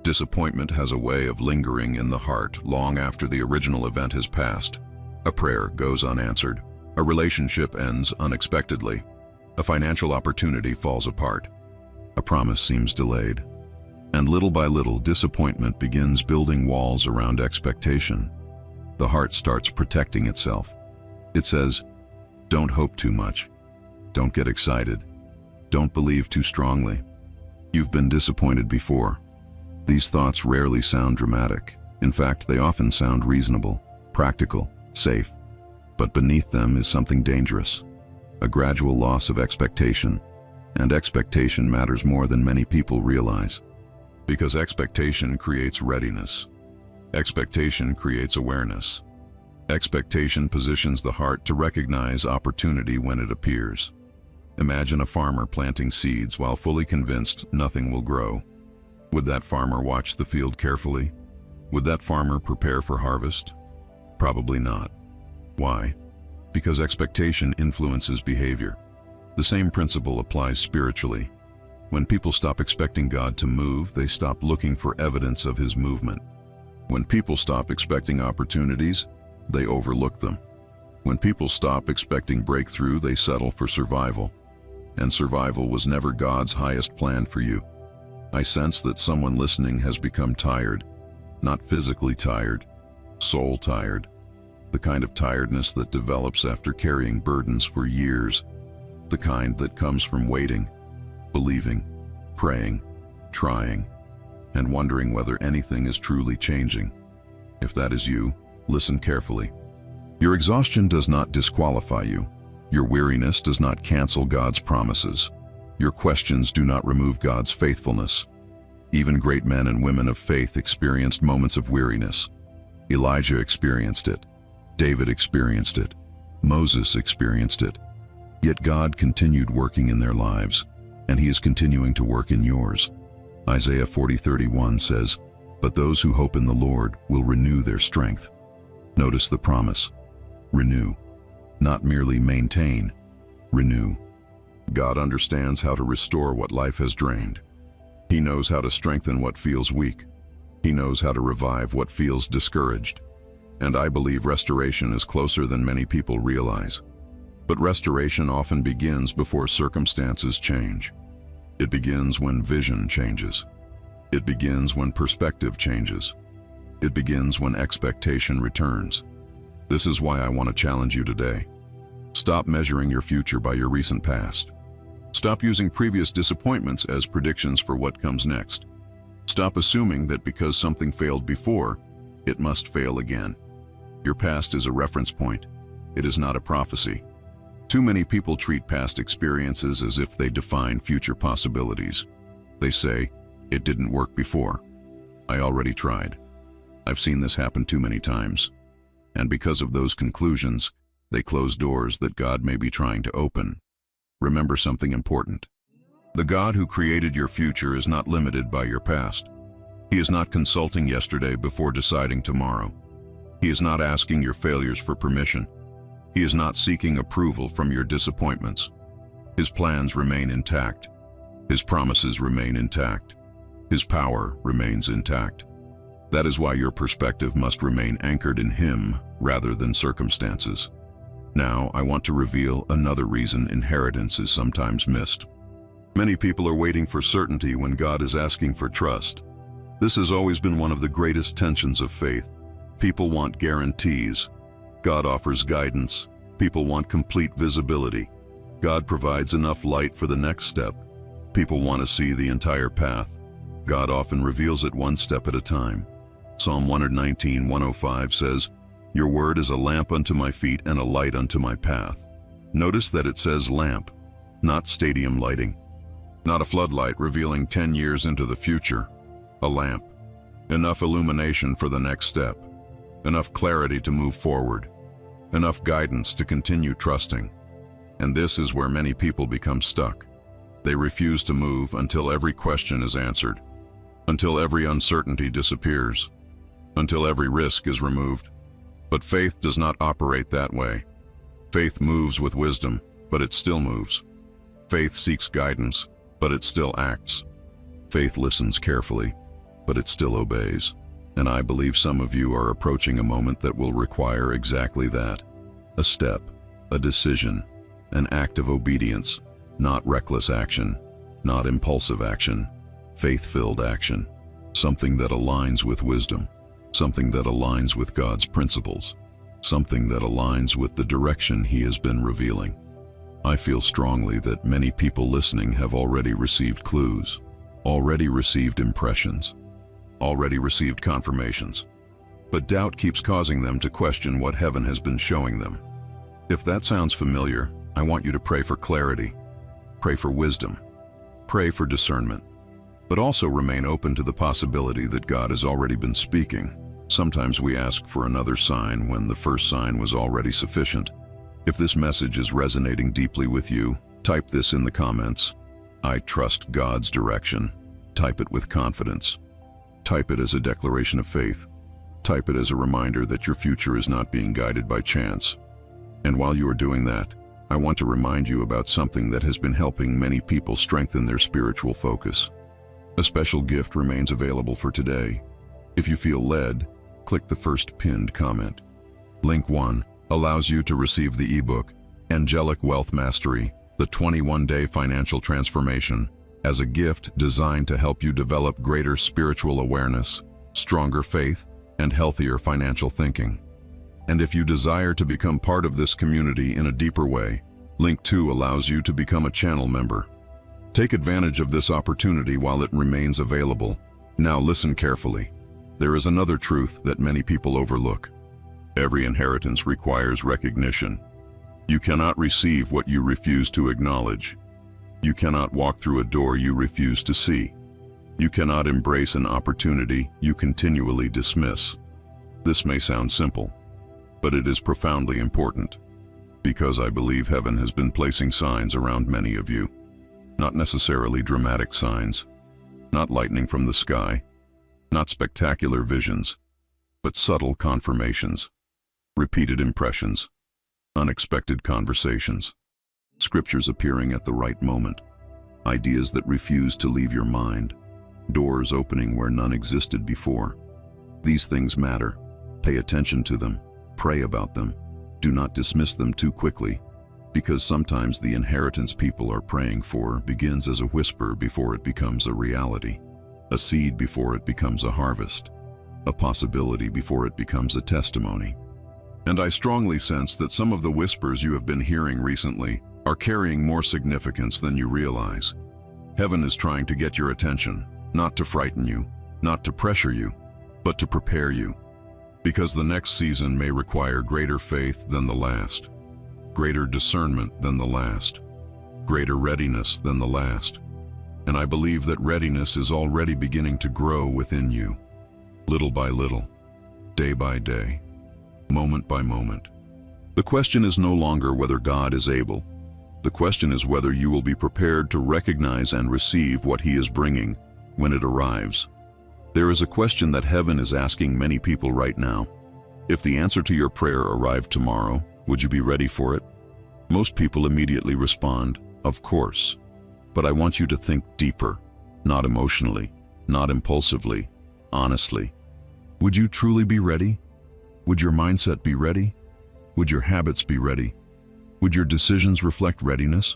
Disappointment has a way of lingering in the heart long after the original event has passed. A prayer goes unanswered. A relationship ends unexpectedly. A financial opportunity falls apart. A promise seems delayed. And little by little, disappointment begins building walls around expectation. The heart starts protecting itself. It says, "Don't hope too much. Don't get excited. Don't believe too strongly. You've been disappointed before." These thoughts rarely sound dramatic. In fact, they often sound reasonable, practical, safe. But beneath them is something dangerous, a gradual loss of expectation. And expectation matters more than many people realize. Because expectation creates readiness. Expectation creates awareness. Expectation positions the heart to recognize opportunity when it appears. Imagine a farmer planting seeds while fully convinced nothing will grow. Would that farmer watch the field carefully? Would that farmer prepare for harvest? Probably not. Why? Because expectation influences behavior. The same principle applies spiritually. When people stop expecting God to move, they stop looking for evidence of His movement. When people stop expecting opportunities, they overlook them. When people stop expecting breakthrough, they settle for survival. And survival was never God's highest plan for you. I sense that someone listening has become tired. Not physically tired, soul tired. The kind of tiredness that develops after carrying burdens for years. The kind that comes from waiting, believing, praying, trying, and wondering whether anything is truly changing. If that is you, listen carefully. Your exhaustion does not disqualify you. Your weariness does not cancel God's promises. Your questions do not remove God's faithfulness. Even great men and women of faith experienced moments of weariness. Elijah experienced it. David experienced it. Moses experienced it. Yet God continued working in their lives, and He is continuing to work in yours. Isaiah 40:31 says, "But those who hope in the Lord will renew their strength." Notice the promise. Renew. Not merely maintain. Renew. God understands how to restore what life has drained. He knows how to strengthen what feels weak. He knows how to revive what feels discouraged. And I believe restoration is closer than many people realize. But restoration often begins before circumstances change. It begins when vision changes. It begins when perspective changes. It begins when expectation returns. This is why I want to challenge you today. Stop measuring your future by your recent past. Stop using previous disappointments as predictions for what comes next. Stop assuming that because something failed before, it must fail again. Your past is a reference point. It is not a prophecy. Too many people treat past experiences as if they define future possibilities. They say, "It didn't work before. I already tried." I've seen this happen too many times. And because of those conclusions, they close doors that God may be trying to open. Remember something important. The God who created your future is not limited by your past. He is not consulting yesterday before deciding tomorrow. He is not asking your failures for permission. He is not seeking approval from your disappointments. His plans remain intact. His promises remain intact. His power remains intact. That is why your perspective must remain anchored in Him rather than circumstances. Now, I want to reveal another reason inheritance is sometimes missed. Many people are waiting for certainty when God is asking for trust. This has always been one of the greatest tensions of faith. People want guarantees. God offers guidance. People want complete visibility. God provides enough light for the next step. People want to see the entire path. God often reveals it one step at a time. Psalm 119:105 says, "Your word is a lamp unto my feet and a light unto my path." Notice that it says lamp, not stadium lighting. Not a floodlight revealing 10 years into the future. A lamp. Enough illumination for the next step. Enough clarity to move forward. Enough guidance to continue trusting. And this is where many people become stuck. They refuse to move until every question is answered. Until every uncertainty disappears. Until every risk is removed. But faith does not operate that way. Faith moves with wisdom, but it still moves. Faith seeks guidance, but it still acts. Faith listens carefully, but it still obeys. And I believe some of you are approaching a moment that will require exactly that. A step, a decision, an act of obedience, not reckless action, not impulsive action, faith-filled action, something that aligns with wisdom, something that aligns with God's principles, something that aligns with the direction He has been revealing. I feel strongly that many people listening have already received clues, already received impressions, already received confirmations. But doubt keeps causing them to question what heaven has been showing them. If that sounds familiar, I want you to pray for clarity, pray for wisdom, pray for discernment, but also remain open to the possibility that God has already been speaking. Sometimes we ask for another sign when the first sign was already sufficient. If this message is resonating deeply with you, type this in the comments. I trust God's direction. Type it with confidence. Type it as a declaration of faith. Type it as a reminder that your future is not being guided by chance. And while you are doing that, I want to remind you about something that has been helping many people strengthen their spiritual focus. A special gift remains available for today. If you feel led, click the first pinned comment. Link 1 allows you to receive the ebook, Angelic Wealth Mastery, the 21-day financial transformation, as a gift designed to help you develop greater spiritual awareness, stronger faith, and healthier financial thinking. And if you desire to become part of this community in a deeper way, Link 2 allows you to become a channel member. Take advantage of this opportunity while it remains available. Now listen carefully. There is another truth that many people overlook. Every inheritance requires recognition. You cannot receive what you refuse to acknowledge. You cannot walk through a door you refuse to see. You cannot embrace an opportunity you continually dismiss. This may sound simple, but it is profoundly important, because I believe heaven has been placing signs around many of you. Not necessarily dramatic signs, not lightning from the sky, not spectacular visions, but subtle confirmations, repeated impressions, unexpected conversations, scriptures appearing at the right moment, ideas that refuse to leave your mind, doors opening where none existed before. These things matter. Pay attention to them. Pray about them. Do not dismiss them too quickly, because sometimes the inheritance people are praying for begins as a whisper before it becomes a reality, a seed before it becomes a harvest, a possibility before it becomes a testimony. And I strongly sense that some of the whispers you have been hearing recently are carrying more significance than you realize. Heaven is trying to get your attention, not to frighten you, not to pressure you, but to prepare you. Because the next season may require greater faith than the last, greater discernment than the last, greater readiness than the last. And I believe that readiness is already beginning to grow within you, little by little, day by day, moment by moment. The question is no longer whether God is able. The question is whether you will be prepared to recognize and receive what He is bringing when it arrives. There is a question that heaven is asking many people right now. If the answer to your prayer arrived tomorrow, would you be ready for it? Most people immediately respond, of course. But I want you to think deeper, not emotionally, not impulsively, honestly. Would you truly be ready? Would your mindset be ready? Would your habits be ready? Would your decisions reflect readiness?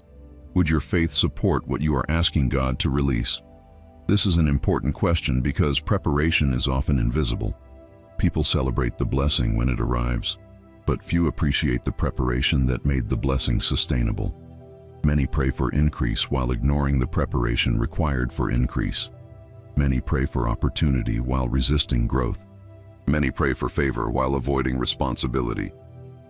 Would your faith support what you are asking God to release? This is an important question because preparation is often invisible. People celebrate the blessing when it arrives, but few appreciate the preparation that made the blessing sustainable. Many pray for increase while ignoring the preparation required for increase. Many pray for opportunity while resisting growth. Many pray for favor while avoiding responsibility.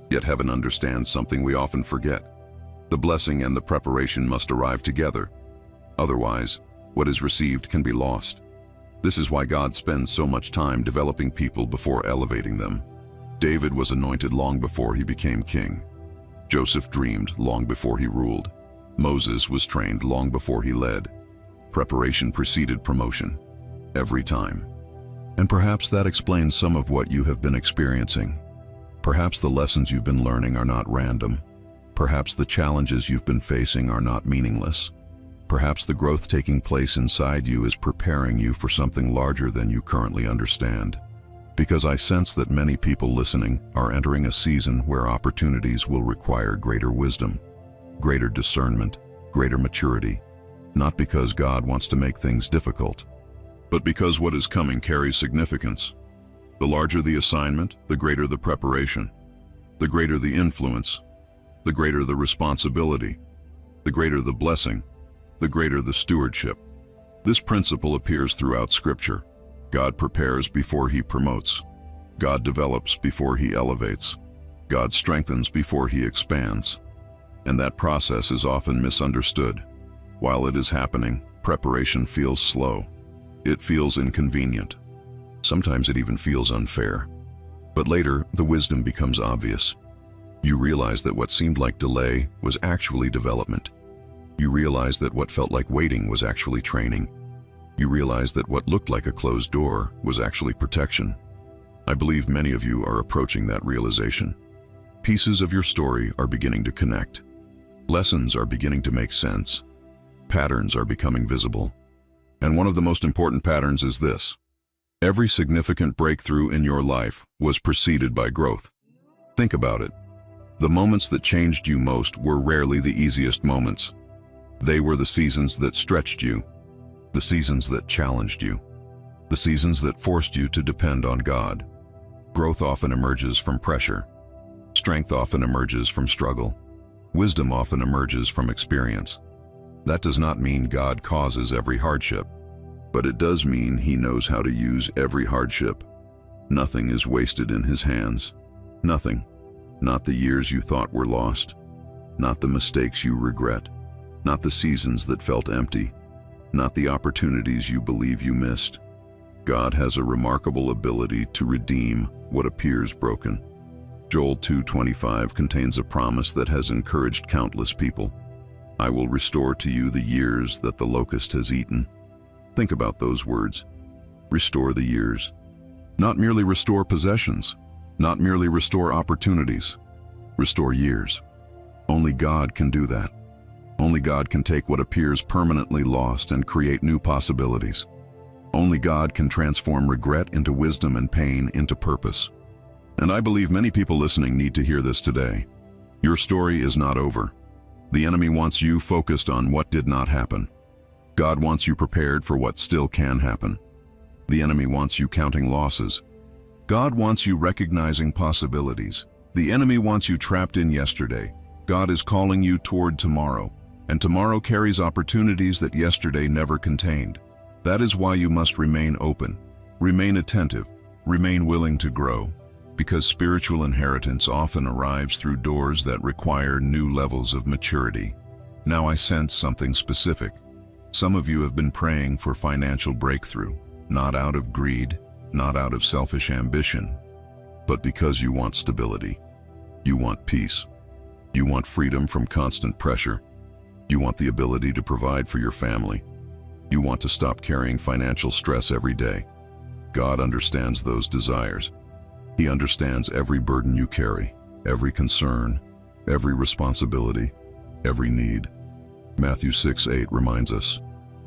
Yet heaven understands something we often forget. The blessing and the preparation must arrive together. Otherwise, what is received can be lost. This is why God spends so much time developing people before elevating them. David was anointed long before he became king. Joseph dreamed long before he ruled. Moses was trained long before he led. Preparation preceded promotion, every time. And perhaps that explains some of what you have been experiencing. Perhaps the lessons you've been learning are not random. Perhaps the challenges you've been facing are not meaningless. Perhaps the growth taking place inside you is preparing you for something larger than you currently understand. Because I sense that many people listening are entering a season where opportunities will require greater wisdom, greater discernment, greater maturity, not because God wants to make things difficult, but because what is coming carries significance. The larger the assignment, the greater the preparation, the greater the influence, the greater the responsibility, the greater the blessing, the greater the stewardship. This principle appears throughout Scripture. God prepares before He promotes. God develops before He elevates. God strengthens before He expands. And that process is often misunderstood. While it is happening, preparation feels slow. It feels inconvenient. Sometimes it even feels unfair. But later, the wisdom becomes obvious. You realize that what seemed like delay was actually development. You realize that what felt like waiting was actually training. You realize that what looked like a closed door was actually protection. I believe many of you are approaching that realization. Pieces of your story are beginning to connect. Lessons are beginning to make sense. Patterns are becoming visible. And one of the most important patterns is this: every significant breakthrough in your life was preceded by growth. Think about it. The moments that changed you most were rarely the easiest moments. They were the seasons that stretched you, the seasons that challenged you, the seasons that forced you to depend on God. Growth often emerges from pressure. Strength often emerges from struggle. Wisdom often emerges from experience. That does not mean God causes every hardship, but it does mean He knows how to use every hardship. Nothing is wasted in His hands. Nothing. Not the years you thought were lost. Not the mistakes you regret. Not the seasons that felt empty. Not the opportunities you believe you missed. God has a remarkable ability to redeem what appears broken. Joel 2:25 contains a promise that has encouraged countless people. I will restore to you the years that the locust has eaten. Think about those words. Restore the years. Not merely restore possessions. Not merely restore opportunities. Restore years. Only God can do that. Only God can take what appears permanently lost and create new possibilities. Only God can transform regret into wisdom and pain into purpose. And I believe many people listening need to hear this today. Your story is not over. The enemy wants you focused on what did not happen. God wants you prepared for what still can happen. The enemy wants you counting losses. God wants you recognizing possibilities. The enemy wants you trapped in yesterday. God is calling you toward tomorrow, and tomorrow carries opportunities that yesterday never contained. That is why you must remain open, remain attentive, remain willing to grow, because spiritual inheritance often arrives through doors that require new levels of maturity. Now I sense something specific. Some of you have been praying for financial breakthrough, not out of greed, not out of selfish ambition, but because you want stability. You want peace. You want freedom from constant pressure. You want the ability to provide for your family. You want to stop carrying financial stress every day. God understands those desires. He understands every burden you carry, every concern, every responsibility, every need. Matthew 6:8 reminds us,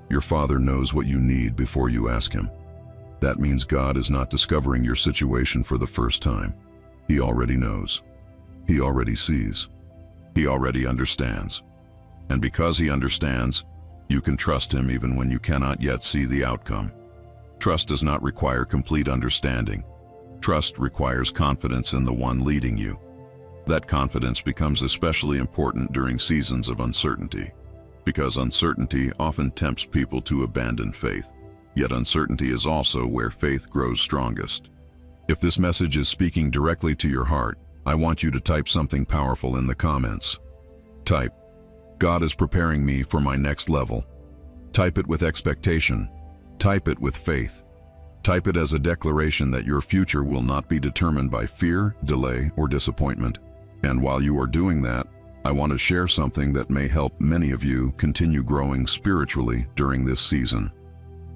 your Father knows what you need before you ask Him. That means God is not discovering your situation for the first time. He already knows. He already sees. He already understands. And because He understands, you can trust Him even when you cannot yet see the outcome. Trust does not require complete understanding. Trust requires confidence in the one leading you. That confidence becomes especially important during seasons of uncertainty, because uncertainty often tempts people to abandon faith. Yet uncertainty is also where faith grows strongest. If this message is speaking directly to your heart, I want you to type something powerful in the comments. Type, God is preparing me for my next level. Type it with expectation. Type it with faith. Type it as a declaration that your future will not be determined by fear, delay, or disappointment. And while you are doing that, I want to share something that may help many of you continue growing spiritually during this season.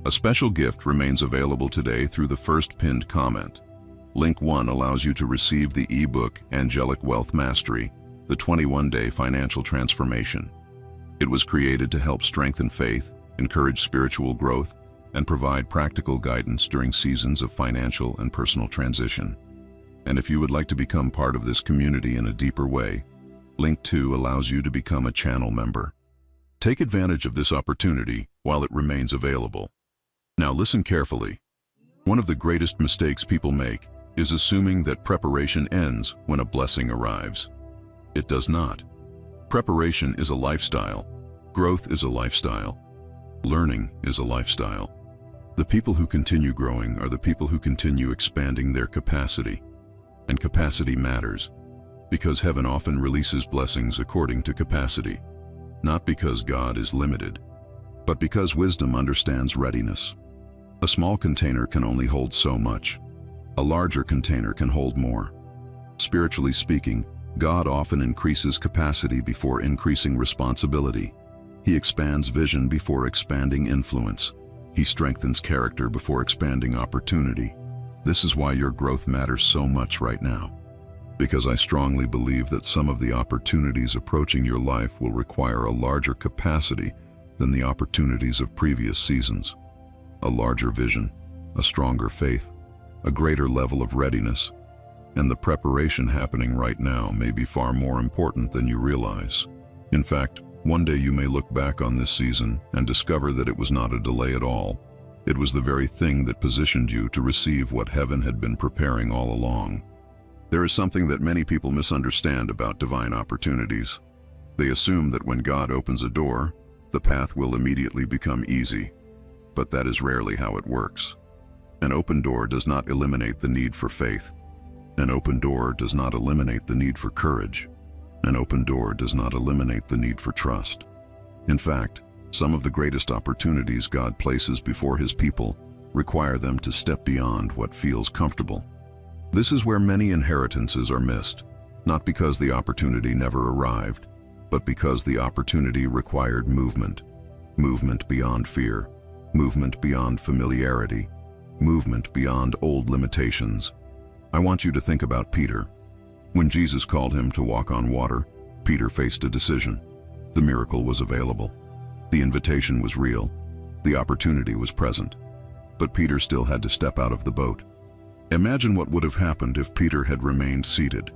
A special gift remains available today through the first pinned comment. Link 1 allows you to receive the ebook Angelic Wealth Mastery, the 21-day financial transformation. It was created to help strengthen faith, encourage spiritual growth, and provide practical guidance during seasons of financial and personal transition. And if you would like to become part of this community in a deeper way, Link 2 allows you to become a channel member. Take advantage of this opportunity while it remains available. Now listen carefully. One of the greatest mistakes people make is assuming that preparation ends when a blessing arrives. It does not. Preparation is a lifestyle. Growth is a lifestyle. Learning is a lifestyle. The people who continue growing are the people who continue expanding their capacity. And capacity matters, because heaven often releases blessings according to capacity, not because God is limited, but because wisdom understands readiness. A small container can only hold so much. A larger container can hold more. Spiritually speaking, God often increases capacity before increasing responsibility. He expands vision before expanding influence. He strengthens character before expanding opportunity. This is why your growth matters so much right now. Because I strongly believe that some of the opportunities approaching your life will require a larger capacity than the opportunities of previous seasons. A larger vision, a stronger faith, a greater level of readiness, and the preparation happening right now may be far more important than you realize. In fact, one day you may look back on this season and discover that it was not a delay at all. It was the very thing that positioned you to receive what heaven had been preparing all along. There is something that many people misunderstand about divine opportunities. They assume that when God opens a door, the path will immediately become easy. But that is rarely how it works. An open door does not eliminate the need for faith. An open door does not eliminate the need for courage. An open door does not eliminate the need for trust. In fact, some of the greatest opportunities God places before His people require them to step beyond what feels comfortable. This is where many inheritances are missed, not because the opportunity never arrived, but because the opportunity required movement. Movement beyond fear, movement beyond familiarity, movement beyond old limitations. I want you to think about Peter. When Jesus called him to walk on water, Peter faced a decision. The miracle was available. The invitation was real. The opportunity was present. But Peter still had to step out of the boat. Imagine what would have happened if Peter had remained seated.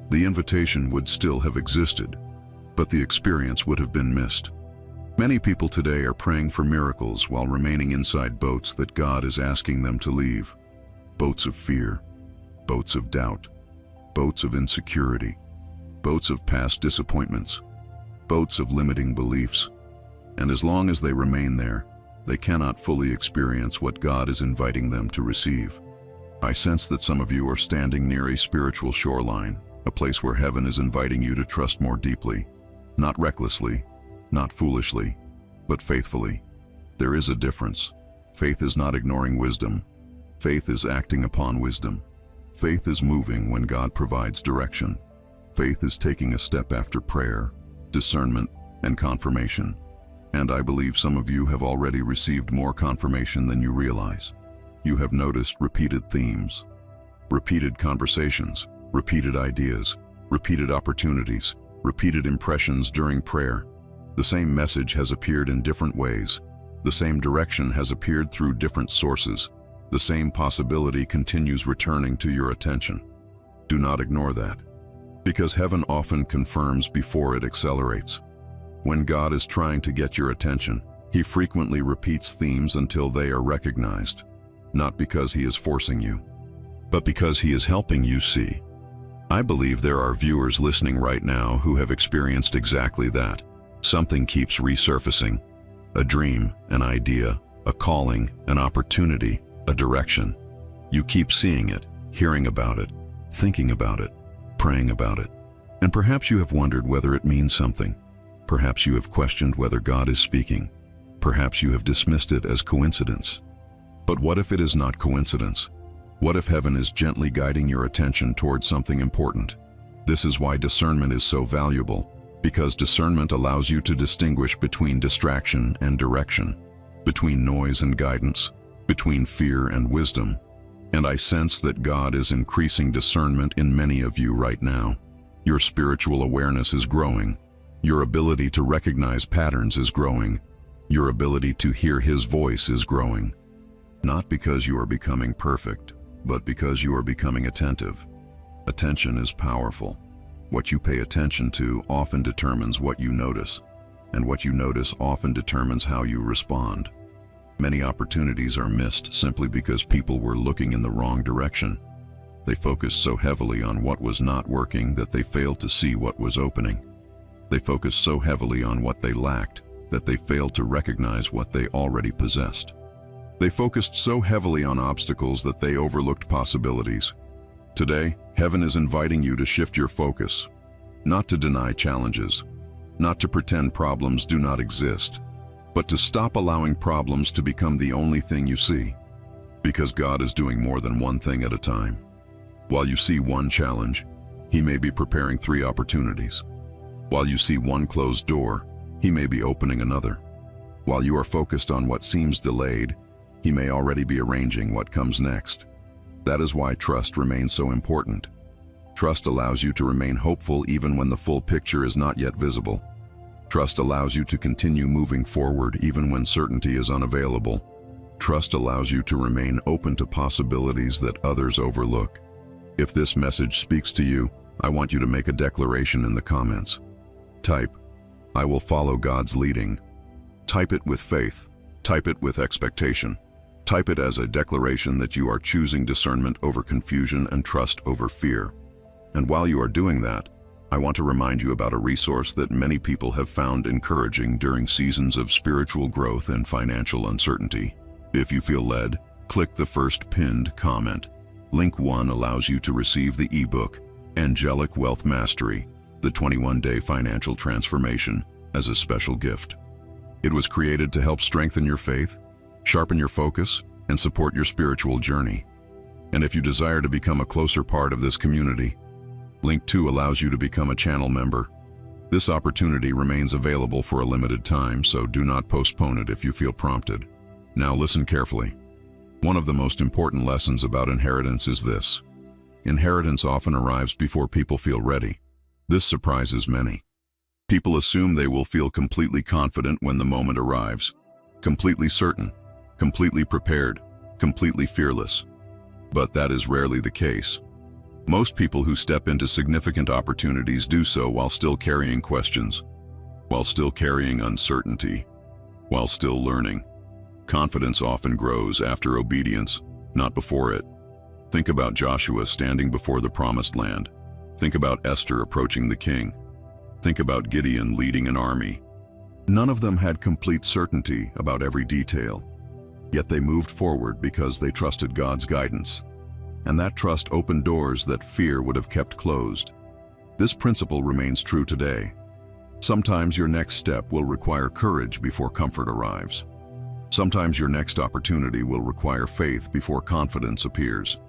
The invitation would still have existed, but the experience would have been missed. Many people today are praying for miracles while remaining inside boats that God is asking them to leave. Boats of fear, boats of doubt, boats of insecurity, boats of past disappointments, boats of limiting beliefs. And as long as they remain there, they cannot fully experience what God is inviting them to receive. I sense that some of you are standing near a spiritual shoreline, a place where heaven is inviting you to trust more deeply, not recklessly, not foolishly, but faithfully. There is a difference. Faith is not ignoring wisdom. Faith is acting upon wisdom. Faith is moving when God provides direction. Faith is taking a step after prayer, discernment, and confirmation. And I believe some of you have already received more confirmation than you realize. You have noticed repeated themes, repeated conversations, repeated ideas, repeated opportunities, repeated impressions during prayer. The same message has appeared in different ways. The same direction has appeared through different sources. The same possibility continues returning to your attention. Do not ignore that, because heaven often confirms before it accelerates. When God is trying to get your attention, He frequently repeats themes until they are recognized, not because He is forcing you, but because He is helping you see. I believe there are viewers listening right now who have experienced exactly that. Something keeps resurfacing. A dream, an idea, a calling, an opportunity, a direction. You keep seeing it, hearing about it, thinking about it, praying about it. And perhaps you have wondered whether it means something. Perhaps you have questioned whether God is speaking. Perhaps you have dismissed it as coincidence. But what if it is not coincidence? What if heaven is gently guiding your attention towards something important? This is why discernment is so valuable, because discernment allows you to distinguish between distraction and direction, between noise and guidance, between fear and wisdom. And I sense that God is increasing discernment in many of you right now. Your spiritual awareness is growing. Your ability to recognize patterns is growing. Your ability to hear His voice is growing. Not because you are becoming perfect, but because you are becoming attentive. Attention is powerful. What you pay attention to often determines what you notice, and what you notice often determines how you respond. Many opportunities are missed simply because people were looking in the wrong direction. They focused so heavily on what was not working that they failed to see what was opening. They focused so heavily on what they lacked that they failed to recognize what they already possessed. They focused so heavily on obstacles that they overlooked possibilities. Today, heaven is inviting you to shift your focus, not to deny challenges, not to pretend problems do not exist, but to stop allowing problems to become the only thing you see. Because God is doing more than one thing at a time. While you see one challenge, He may be preparing 3 opportunities. While you see one closed door, He may be opening another. While you are focused on what seems delayed, He may already be arranging what comes next. That is why trust remains so important. Trust allows you to remain hopeful even when the full picture is not yet visible. Trust allows you to continue moving forward even when certainty is unavailable. Trust allows you to remain open to possibilities that others overlook. If this message speaks to you, I want you to make a declaration in the comments. Type, "I will follow God's leading." Type it with faith. Type it with expectation. Type it as a declaration that you are choosing discernment over confusion and trust over fear. And while you are doing that, I want to remind you about a resource that many people have found encouraging during seasons of spiritual growth and financial uncertainty. If you feel led, click the first pinned comment. Link 1 allows you to receive the ebook, Angelic Wealth Mastery, the 21-day financial transformation, as a special gift. It was created to help strengthen your faith, sharpen your focus, and support your spiritual journey. And if you desire to become a closer part of this community, Link 2 allows you to become a channel member. This opportunity remains available for a limited time, so do not postpone it if you feel prompted. Now listen carefully. One of the most important lessons about inheritance is this. Inheritance often arrives before people feel ready. This surprises many. People assume they will feel completely confident when the moment arrives, completely certain, completely prepared, completely fearless. But that is rarely the case. Most people who step into significant opportunities do so while still carrying questions, while still carrying uncertainty, while still learning. Confidence often grows after obedience, not before it. Think about Joshua standing before the promised land. Think about Esther approaching the king. Think about Gideon leading an army. None of them had complete certainty about every detail, yet they moved forward because they trusted God's guidance. And that trust opened doors that fear would have kept closed. This principle remains true today. Sometimes your next step will require courage before comfort arrives. Sometimes your next opportunity will require faith before confidence appears.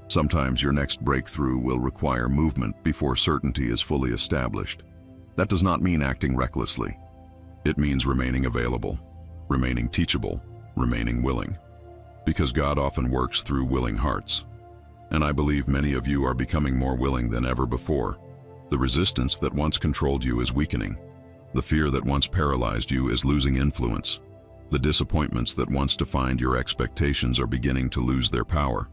Sometimes your next breakthrough will require movement before certainty is fully established. That does not mean acting recklessly. It means remaining available, remaining teachable, remaining willing. Because God often works through willing hearts. And I believe many of you are becoming more willing than ever before. The resistance that once controlled you is weakening. The fear that once paralyzed you is losing influence. The disappointments that once defined your expectations are beginning to lose their power.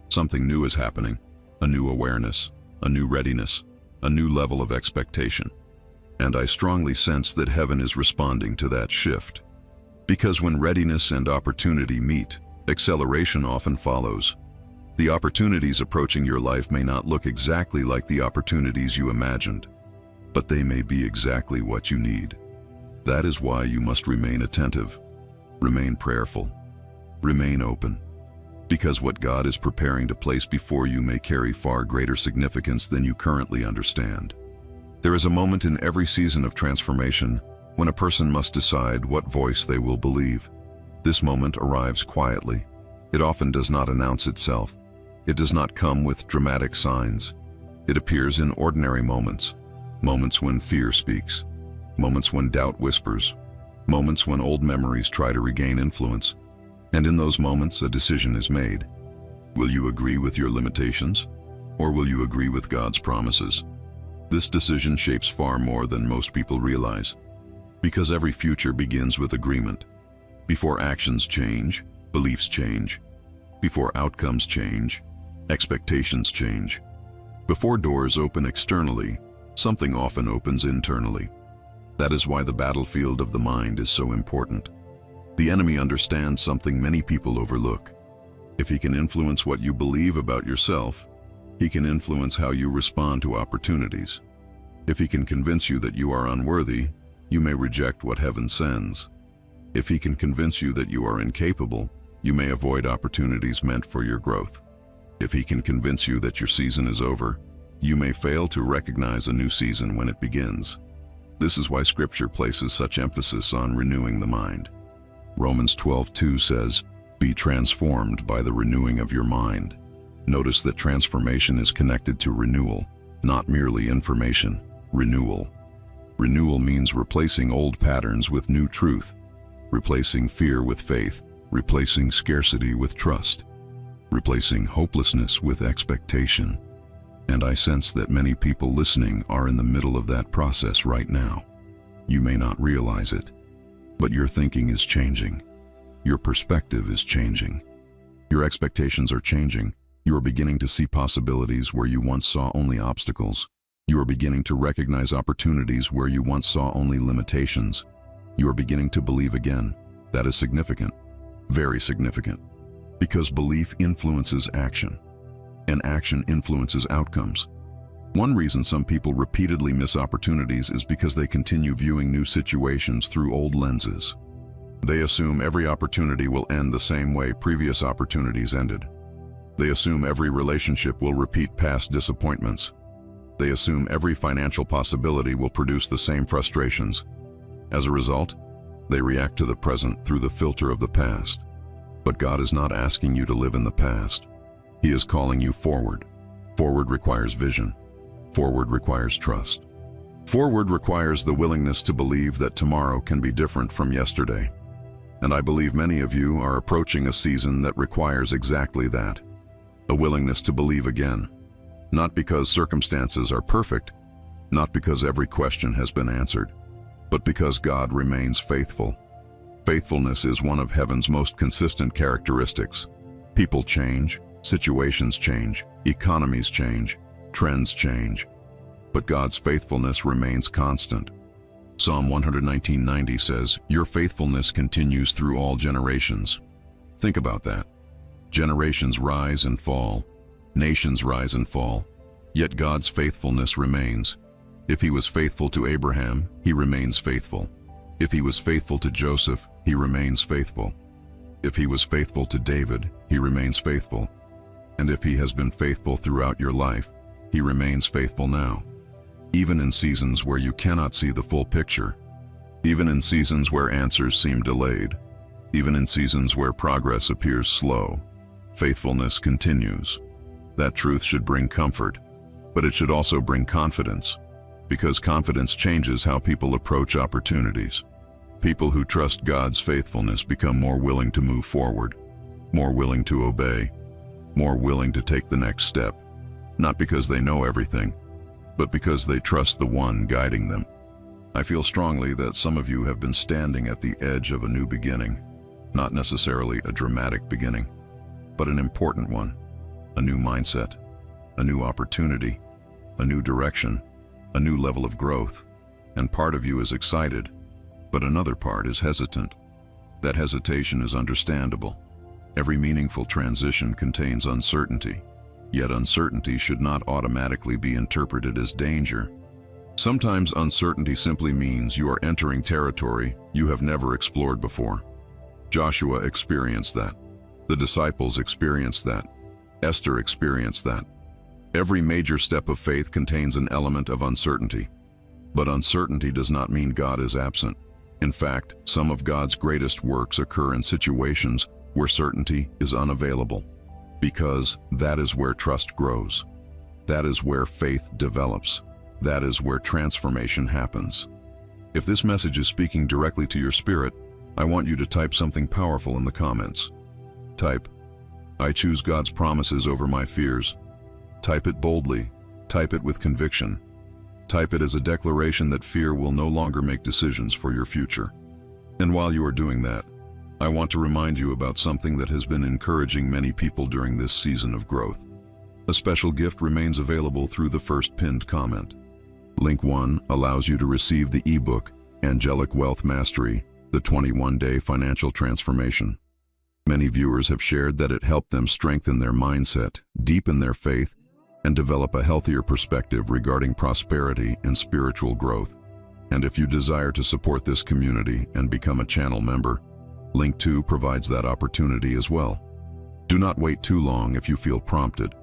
Something new is happening, a new awareness, a new readiness, a new level of expectation. And I strongly sense that heaven is responding to that shift. Because when readiness and opportunity meet, acceleration often follows. The opportunities approaching your life may not look exactly like the opportunities you imagined, but they may be exactly what you need. That is why you must remain attentive, remain prayerful, remain open, because what God is preparing to place before you may carry far greater significance than you currently understand. There is a moment in every season of transformation when a person must decide what voice they will believe. This moment arrives quietly. It often does not announce itself. It does not come with dramatic signs. It appears in ordinary moments. Moments when fear speaks. Moments when doubt whispers. Moments when old memories try to regain influence. And in those moments, a decision is made. Will you agree with your limitations? Or will you agree with God's promises? This decision shapes far more than most people realize, because every future begins with agreement. Before actions change, beliefs change. Before outcomes change, expectations change. Before doors open externally, something often opens internally. That is why the battlefield of the mind is so important. The enemy understands something many people overlook. If he can influence what you believe about yourself, he can influence how you respond to opportunities. If he can convince you that you are unworthy, you may reject what heaven sends. If he can convince you that you are incapable, you may avoid opportunities meant for your growth. If he can convince you that your season is over, you may fail to recognize a new season when it begins. This is why Scripture places such emphasis on renewing the mind. Romans 12:2 says, "Be transformed by the renewing of your mind." Notice that transformation is connected to renewal, not merely information. Renewal. Renewal means replacing old patterns with new truth, replacing fear with faith, replacing scarcity with trust, replacing hopelessness with expectation. And I sense that many people listening are in the middle of that process right now. You may not realize it, but your thinking is changing. Your perspective is changing. Your expectations are changing. You are beginning to see possibilities where you once saw only obstacles. You are beginning to recognize opportunities where you once saw only limitations. You are beginning to believe again. That is significant, very significant, because belief influences action, and action influences outcomes. One reason some people repeatedly miss opportunities is because they continue viewing new situations through old lenses. They assume every opportunity will end the same way previous opportunities ended. They assume every relationship will repeat past disappointments. They assume every financial possibility will produce the same frustrations. As a result, they react to the present through the filter of the past. But God is not asking you to live in the past. He is calling you forward. Forward requires vision. Forward requires trust. Forward requires the willingness to believe that tomorrow can be different from yesterday. And I believe many of you are approaching a season that requires exactly that. A willingness to believe again. Not because circumstances are perfect, not because every question has been answered, but because God remains faithful. Faithfulness is one of heaven's most consistent characteristics. People change, situations change, economies change, trends change, but God's faithfulness remains constant. Psalm 119:90 says, "Your faithfulness continues through all generations." Think about that. Generations rise and fall. Nations rise and fall. Yet God's faithfulness remains. If he was faithful to Abraham, he remains faithful. If he was faithful to Joseph, he remains faithful. If he was faithful to David, he remains faithful. And if he has been faithful throughout your life, he remains faithful now. Even in seasons where you cannot see the full picture, even in seasons where answers seem delayed, even in seasons where progress appears slow, faithfulness continues. That truth should bring comfort, but it should also bring confidence, because confidence changes how people approach opportunities. People who trust God's faithfulness become more willing to move forward, more willing to obey, more willing to take the next step, not because they know everything, but because they trust the one guiding them. I feel strongly that some of you have been standing at the edge of a new beginning, not necessarily a dramatic beginning, but an important one. A new mindset, a new opportunity, a new direction, a new level of growth, and part of you is excited, but another part is hesitant. That hesitation is understandable. Every meaningful transition contains uncertainty, yet uncertainty should not automatically be interpreted as danger. Sometimes uncertainty simply means you are entering territory you have never explored before. Joshua experienced that. The disciples experienced that. Esther experienced that. Every major step of faith contains an element of uncertainty. But uncertainty does not mean God is absent. In fact, some of God's greatest works occur in situations where certainty is unavailable, because that is where trust grows. That is where faith develops. That is where transformation happens. If this message is speaking directly to your spirit, I want you to type something powerful in the comments. Type, "I choose God's promises over my fears." Type it boldly. Type it with conviction. Type it as a declaration that fear will no longer make decisions for your future. And while you are doing that, I want to remind you about something that has been encouraging many people during this season of growth. A special gift remains available through the first pinned comment. Link 1 allows you to receive the ebook, Angelic Wealth Mastery, the 21-day financial transformation. Many viewers have shared that it helped them strengthen their mindset, deepen their faith, and develop a healthier perspective regarding prosperity and spiritual growth. And if you desire to support this community and become a channel member, Link 2 provides that opportunity as well. Do not wait too long if you feel prompted,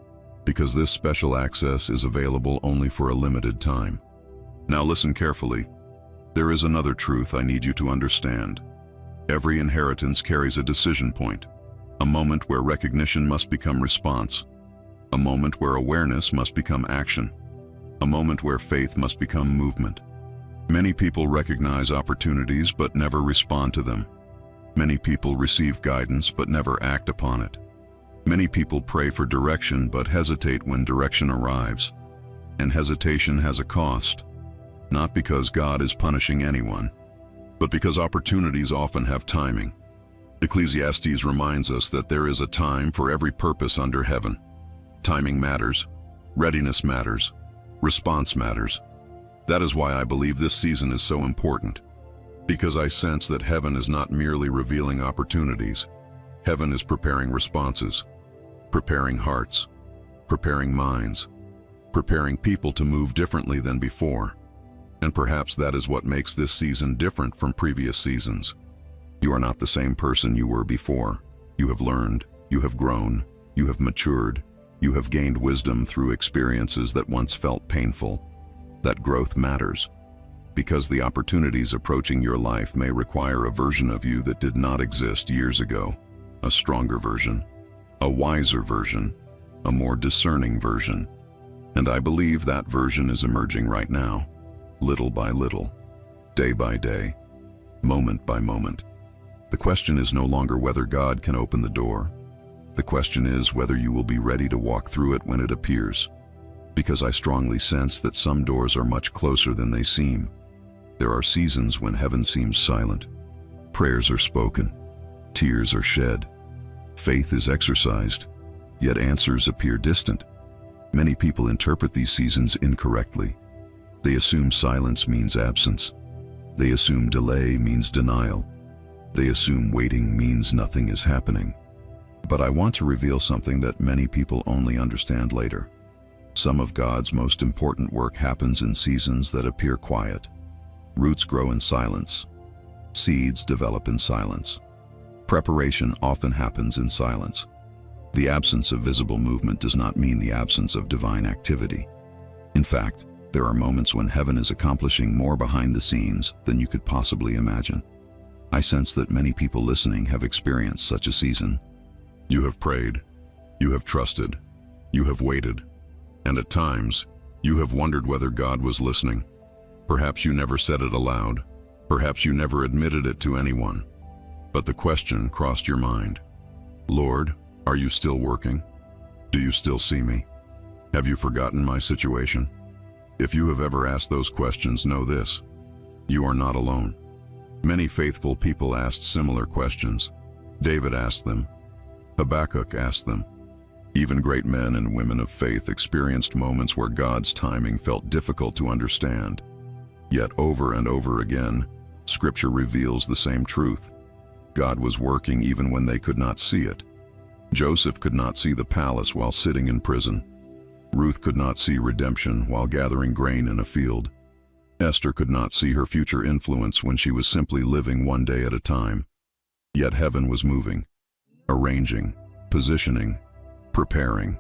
because this special access is available only for a limited time. Now listen carefully. There is another truth I need you to understand. Every inheritance carries a decision point, a moment where recognition must become response, a moment where awareness must become action, a moment where faith must become movement. Many people recognize opportunities but never respond to them. Many people receive guidance but never act upon it. Many people pray for direction but hesitate when direction arrives. And hesitation has a cost, not because God is punishing anyone, but because opportunities often have timing. Ecclesiastes reminds us that there is a time for every purpose under heaven. Timing matters, readiness matters, response matters. That is why I believe this season is so important. Because I sense that heaven is not merely revealing opportunities. Heaven is preparing responses, preparing hearts, preparing minds, preparing people to move differently than before. And perhaps that is what makes this season different from previous seasons. You are not the same person you were before. You have learned, you have grown, you have matured, you have gained wisdom through experiences that once felt painful. That growth matters, because the opportunities approaching your life may require a version of you that did not exist years ago. A stronger version, a wiser version, a more discerning version. And I believe that version is emerging right now. Little by little, day by day, moment by moment. The question is no longer whether God can open the door. The question is whether you will be ready to walk through it when it appears. Because I strongly sense that some doors are much closer than they seem. There are seasons when heaven seems silent. Prayers are spoken. Tears are shed. Faith is exercised, yet answers appear distant. Many people interpret these seasons incorrectly. They assume silence means absence. They assume delay means denial. They assume waiting means nothing is happening. But I want to reveal something that many people only understand later. Some of God's most important work happens in seasons that appear quiet. Roots grow in silence. Seeds develop in silence. Preparation often happens in silence. The absence of visible movement does not mean the absence of divine activity. In fact, there are moments when heaven is accomplishing more behind the scenes than you could possibly imagine. I sense that many people listening have experienced such a season. You have prayed, you have trusted, you have waited, and at times, you have wondered whether God was listening. Perhaps you never said it aloud, perhaps you never admitted it to anyone, but the question crossed your mind. Lord, are you still working? Do you still see me? Have you forgotten my situation? If you have ever asked those questions, know this: you are not alone. Many faithful people asked similar questions. David asked them. Habakkuk asked them. Even great men and women of faith experienced moments where God's timing felt difficult to understand. Yet over and over again, Scripture reveals the same truth. God was working even when they could not see it. Joseph could not see the palace while sitting in prison. Ruth could not see redemption while gathering grain in a field. Esther could not see her future influence when she was simply living one day at a time. Yet heaven was moving, arranging, positioning, preparing.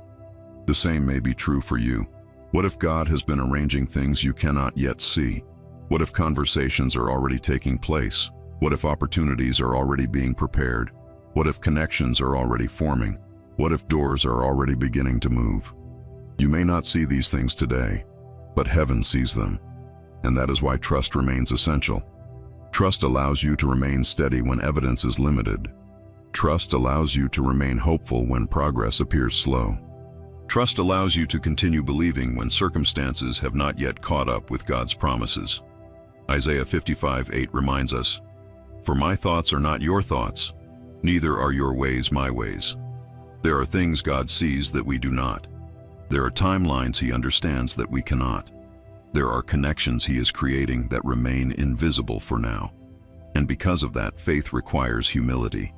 The same may be true for you. What if God has been arranging things you cannot yet see? What if conversations are already taking place? What if opportunities are already being prepared? What if connections are already forming? What if doors are already beginning to move? You may not see these things today, but heaven sees them. And that is why trust remains essential. Trust allows you to remain steady when evidence is limited. Trust allows you to remain hopeful when progress appears slow. Trust allows you to continue believing when circumstances have not yet caught up with God's promises. Isaiah 55:8 reminds us, "For my thoughts are not your thoughts, neither are your ways my ways." There are things God sees that we do not. There are timelines He understands that we cannot. There are connections He is creating that remain invisible for now. And because of that, faith requires humility.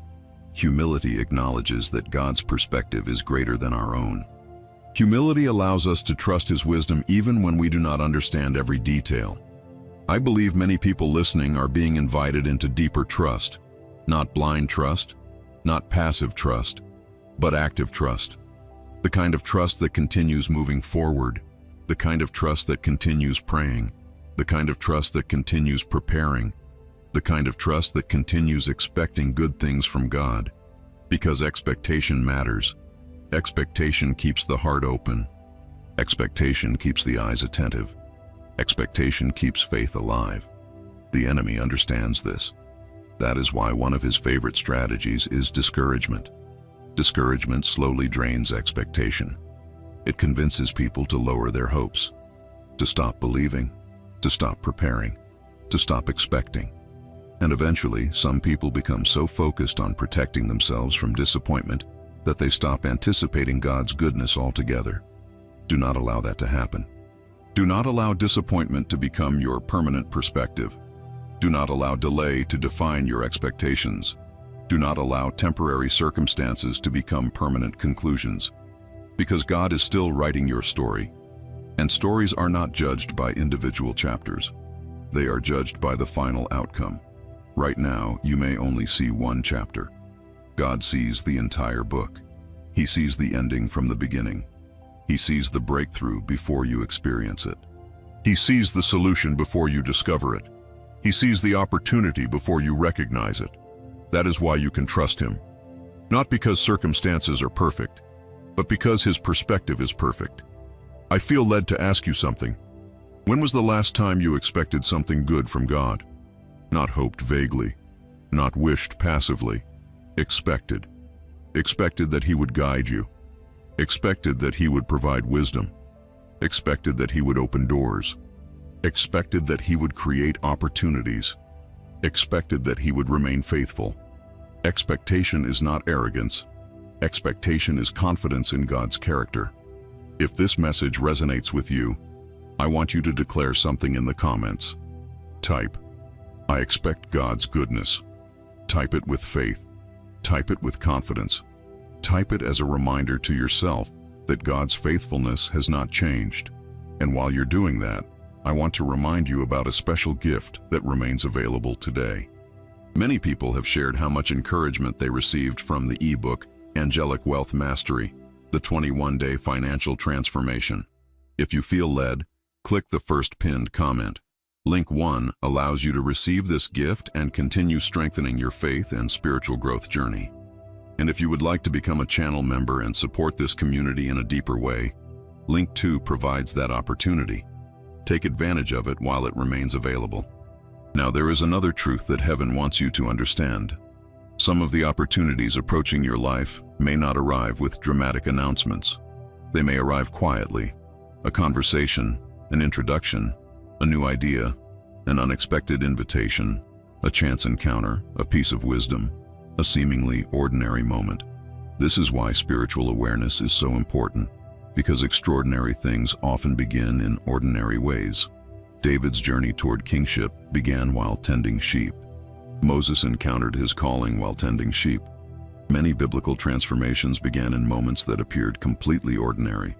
Humility acknowledges that God's perspective is greater than our own. Humility allows us to trust His wisdom even when we do not understand every detail. I believe many people listening are being invited into deeper trust, not blind trust, not passive trust, but active trust. The kind of trust that continues moving forward, the kind of trust that continues praying, the kind of trust that continues preparing, the kind of trust that continues expecting good things from God. Because expectation matters. Expectation keeps the heart open. Expectation keeps the eyes attentive. Expectation keeps faith alive. The enemy understands this. That is why one of his favorite strategies is discouragement. Discouragement slowly drains expectation. It convinces people to lower their hopes, to stop believing, to stop preparing, to stop expecting. And eventually, some people become so focused on protecting themselves from disappointment that they stop anticipating God's goodness altogether. Do not allow that to happen. Do not allow disappointment to become your permanent perspective. Do not allow delay to define your expectations. Do not allow temporary circumstances to become permanent conclusions. Because God is still writing your story. And stories are not judged by individual chapters. They are judged by the final outcome. Right now, you may only see one chapter. God sees the entire book. He sees the ending from the beginning. He sees the breakthrough before you experience it. He sees the solution before you discover it. He sees the opportunity before you recognize it. That is why you can trust Him. Not because circumstances are perfect, but because His perspective is perfect. I feel led to ask you something. When was the last time you expected something good from God? Not hoped vaguely, not wished passively. Expected. Expected that He would guide you. Expected that He would provide wisdom. Expected that He would open doors. Expected that He would create opportunities. Expected that He would remain faithful. Expectation is not arrogance. Expectation is confidence in God's character. If this message resonates with you, I want you to declare something in the comments. Type, "I expect God's goodness." Type it with faith. Type it with confidence. Type it as a reminder to yourself that God's faithfulness has not changed. And while you're doing that, I want to remind you about a special gift that remains available today. Many people have shared how much encouragement they received from the ebook Angelic Wealth Mastery, the 21-day financial transformation. If you feel led, click the first pinned comment. Link 1 allows you to receive this gift and continue strengthening your faith and spiritual growth journey. And if you would like to become a channel member and support this community in a deeper way, Link 2 provides that opportunity. Take advantage of it while it remains available. Now, there is another truth that heaven wants you to understand. Some of the opportunities approaching your life may not arrive with dramatic announcements. They may arrive quietly. A conversation, an introduction, a new idea, an unexpected invitation, a chance encounter, a piece of wisdom, a seemingly ordinary moment. This is why spiritual awareness is so important, because extraordinary things often begin in ordinary ways. David's journey toward kingship began while tending sheep. Moses encountered his calling while tending sheep. Many biblical transformations began in moments that appeared completely ordinary.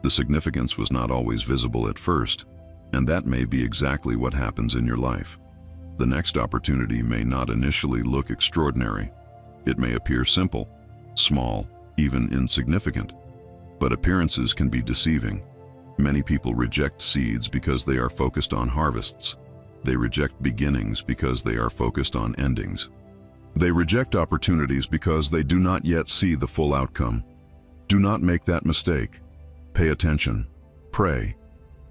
The significance was not always visible at first, and that may be exactly what happens in your life. The next opportunity may not initially look extraordinary. It may appear simple, small, even insignificant. But appearances can be deceiving. Many people reject seeds because they are focused on harvests. They reject beginnings because they are focused on endings. They reject opportunities because they do not yet see the full outcome. Do not make that mistake. Pay attention. Pray.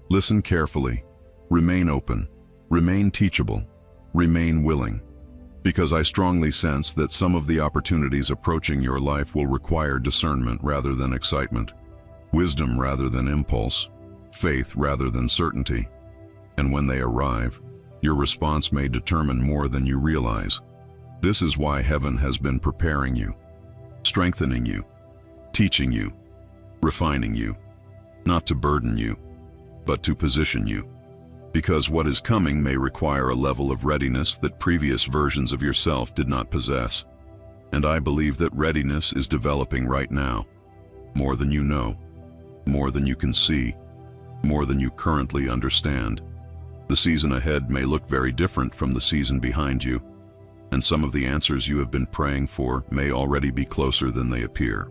Listen carefully. Remain open. Remain teachable. Remain willing. Because I strongly sense that some of the opportunities approaching your life will require discernment rather than excitement. wisdom rather than impulse, faith rather than certainty. And when they arrive, your response may determine more than you realize. This is why heaven has been preparing you, strengthening you, teaching you, refining you, not to burden you, but to position you. Because what is coming may require a level of readiness that previous versions of yourself did not possess. And I believe that readiness is developing right now. More than you know, more than you can see, more than you currently understand. The season ahead may look very different from the season behind you, and some of the answers you have been praying for may already be closer than they appear.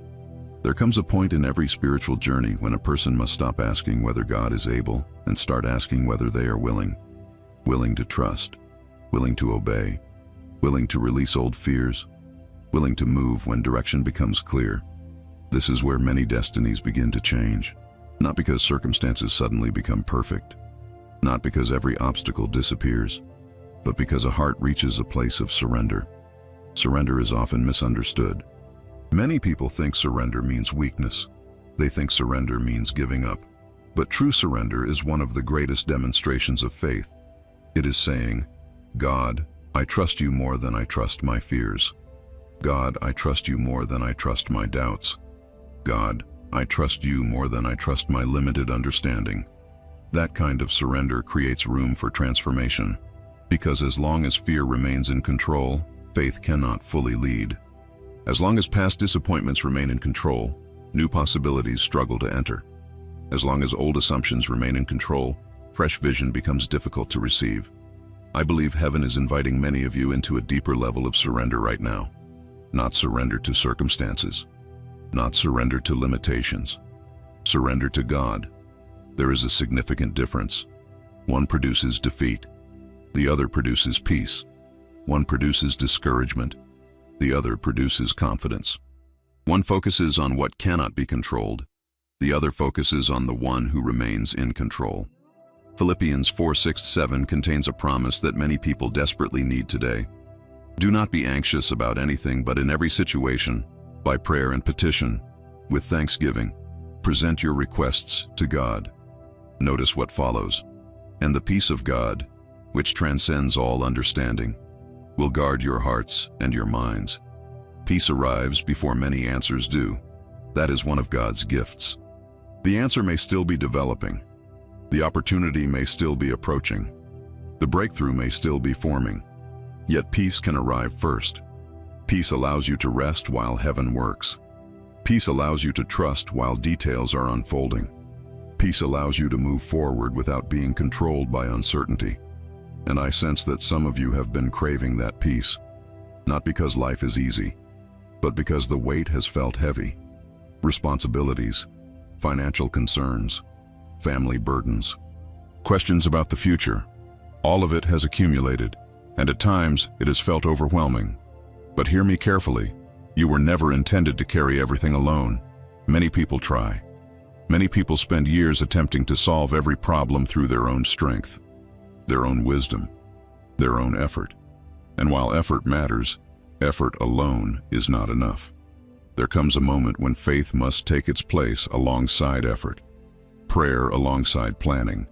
There comes a point in every spiritual journey when a person must stop asking whether God is able and start asking whether they are willing. Willing to trust, willing to obey, willing to release old fears, willing to move when direction becomes clear. This is where many destinies begin to change, not because circumstances suddenly become perfect, not because every obstacle disappears, but because a heart reaches a place of surrender. Surrender is often misunderstood. Many people think surrender means weakness. They think surrender means giving up. But true surrender is one of the greatest demonstrations of faith. It is saying, God, I trust you more than I trust my fears. God, I trust you more than I trust my doubts. God, I trust you more than I trust my limited understanding. That kind of surrender creates room for transformation, because as long as fear remains in control, faith cannot fully lead. As long as past disappointments remain in control, new possibilities struggle to enter. As long as old assumptions remain in control, fresh vision becomes difficult to receive. I believe heaven is inviting many of you into a deeper level of surrender right now. Not surrender to circumstances, not surrender to limitations. Surrender to God. There is a significant difference. One produces defeat. The other produces peace. One produces discouragement. The other produces confidence. One focuses on what cannot be controlled. The other focuses on the one who remains in control. Philippians 4:6-7 contains a promise that many people desperately need today. Do not be anxious about anything, but in every situation, by prayer and petition, with thanksgiving, present your requests to God. Notice what follows. And the peace of God, which transcends all understanding, will guard your hearts and your minds. Peace arrives before many answers do. That is one of God's gifts. The answer may still be developing. The opportunity may still be approaching. The breakthrough may still be forming. Yet peace can arrive first. Peace allows you to rest while heaven works. Peace allows you to trust while details are unfolding. Peace allows you to move forward without being controlled by uncertainty. And I sense that some of you have been craving that peace, not because life is easy, but because the weight has felt heavy. Responsibilities, financial concerns, family burdens, questions about the future, all of it has accumulated, and at times it has felt overwhelming. But hear me carefully, you were never intended to carry everything alone. Many people try. Many people spend years attempting to solve every problem through their own strength, their own wisdom, their own effort. And while effort matters, effort alone is not enough. There comes a moment when faith must take its place alongside effort, prayer alongside planning,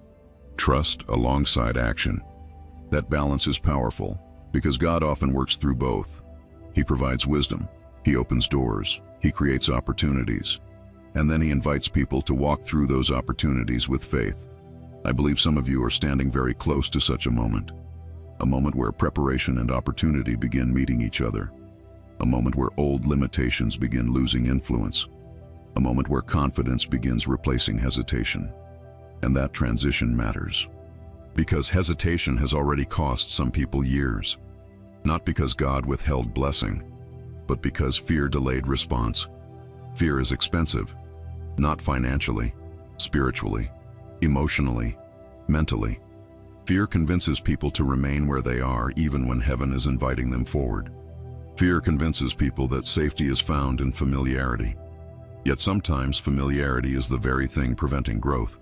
trust alongside action. That balance is powerful because God often works through both. He provides wisdom, He opens doors, He creates opportunities, and then He invites people to walk through those opportunities with faith. I believe some of you are standing very close to such a moment where preparation and opportunity begin meeting each other, a moment where old limitations begin losing influence, a moment where confidence begins replacing hesitation. And that transition matters, because hesitation has already cost some people years, not because God withheld blessing, but because fear delayed response. Fear is expensive, not financially, spiritually, emotionally, mentally. Fear convinces people to remain where they are even when heaven is inviting them forward. Fear convinces people that safety is found in familiarity. Yet sometimes familiarity is the very thing preventing growth.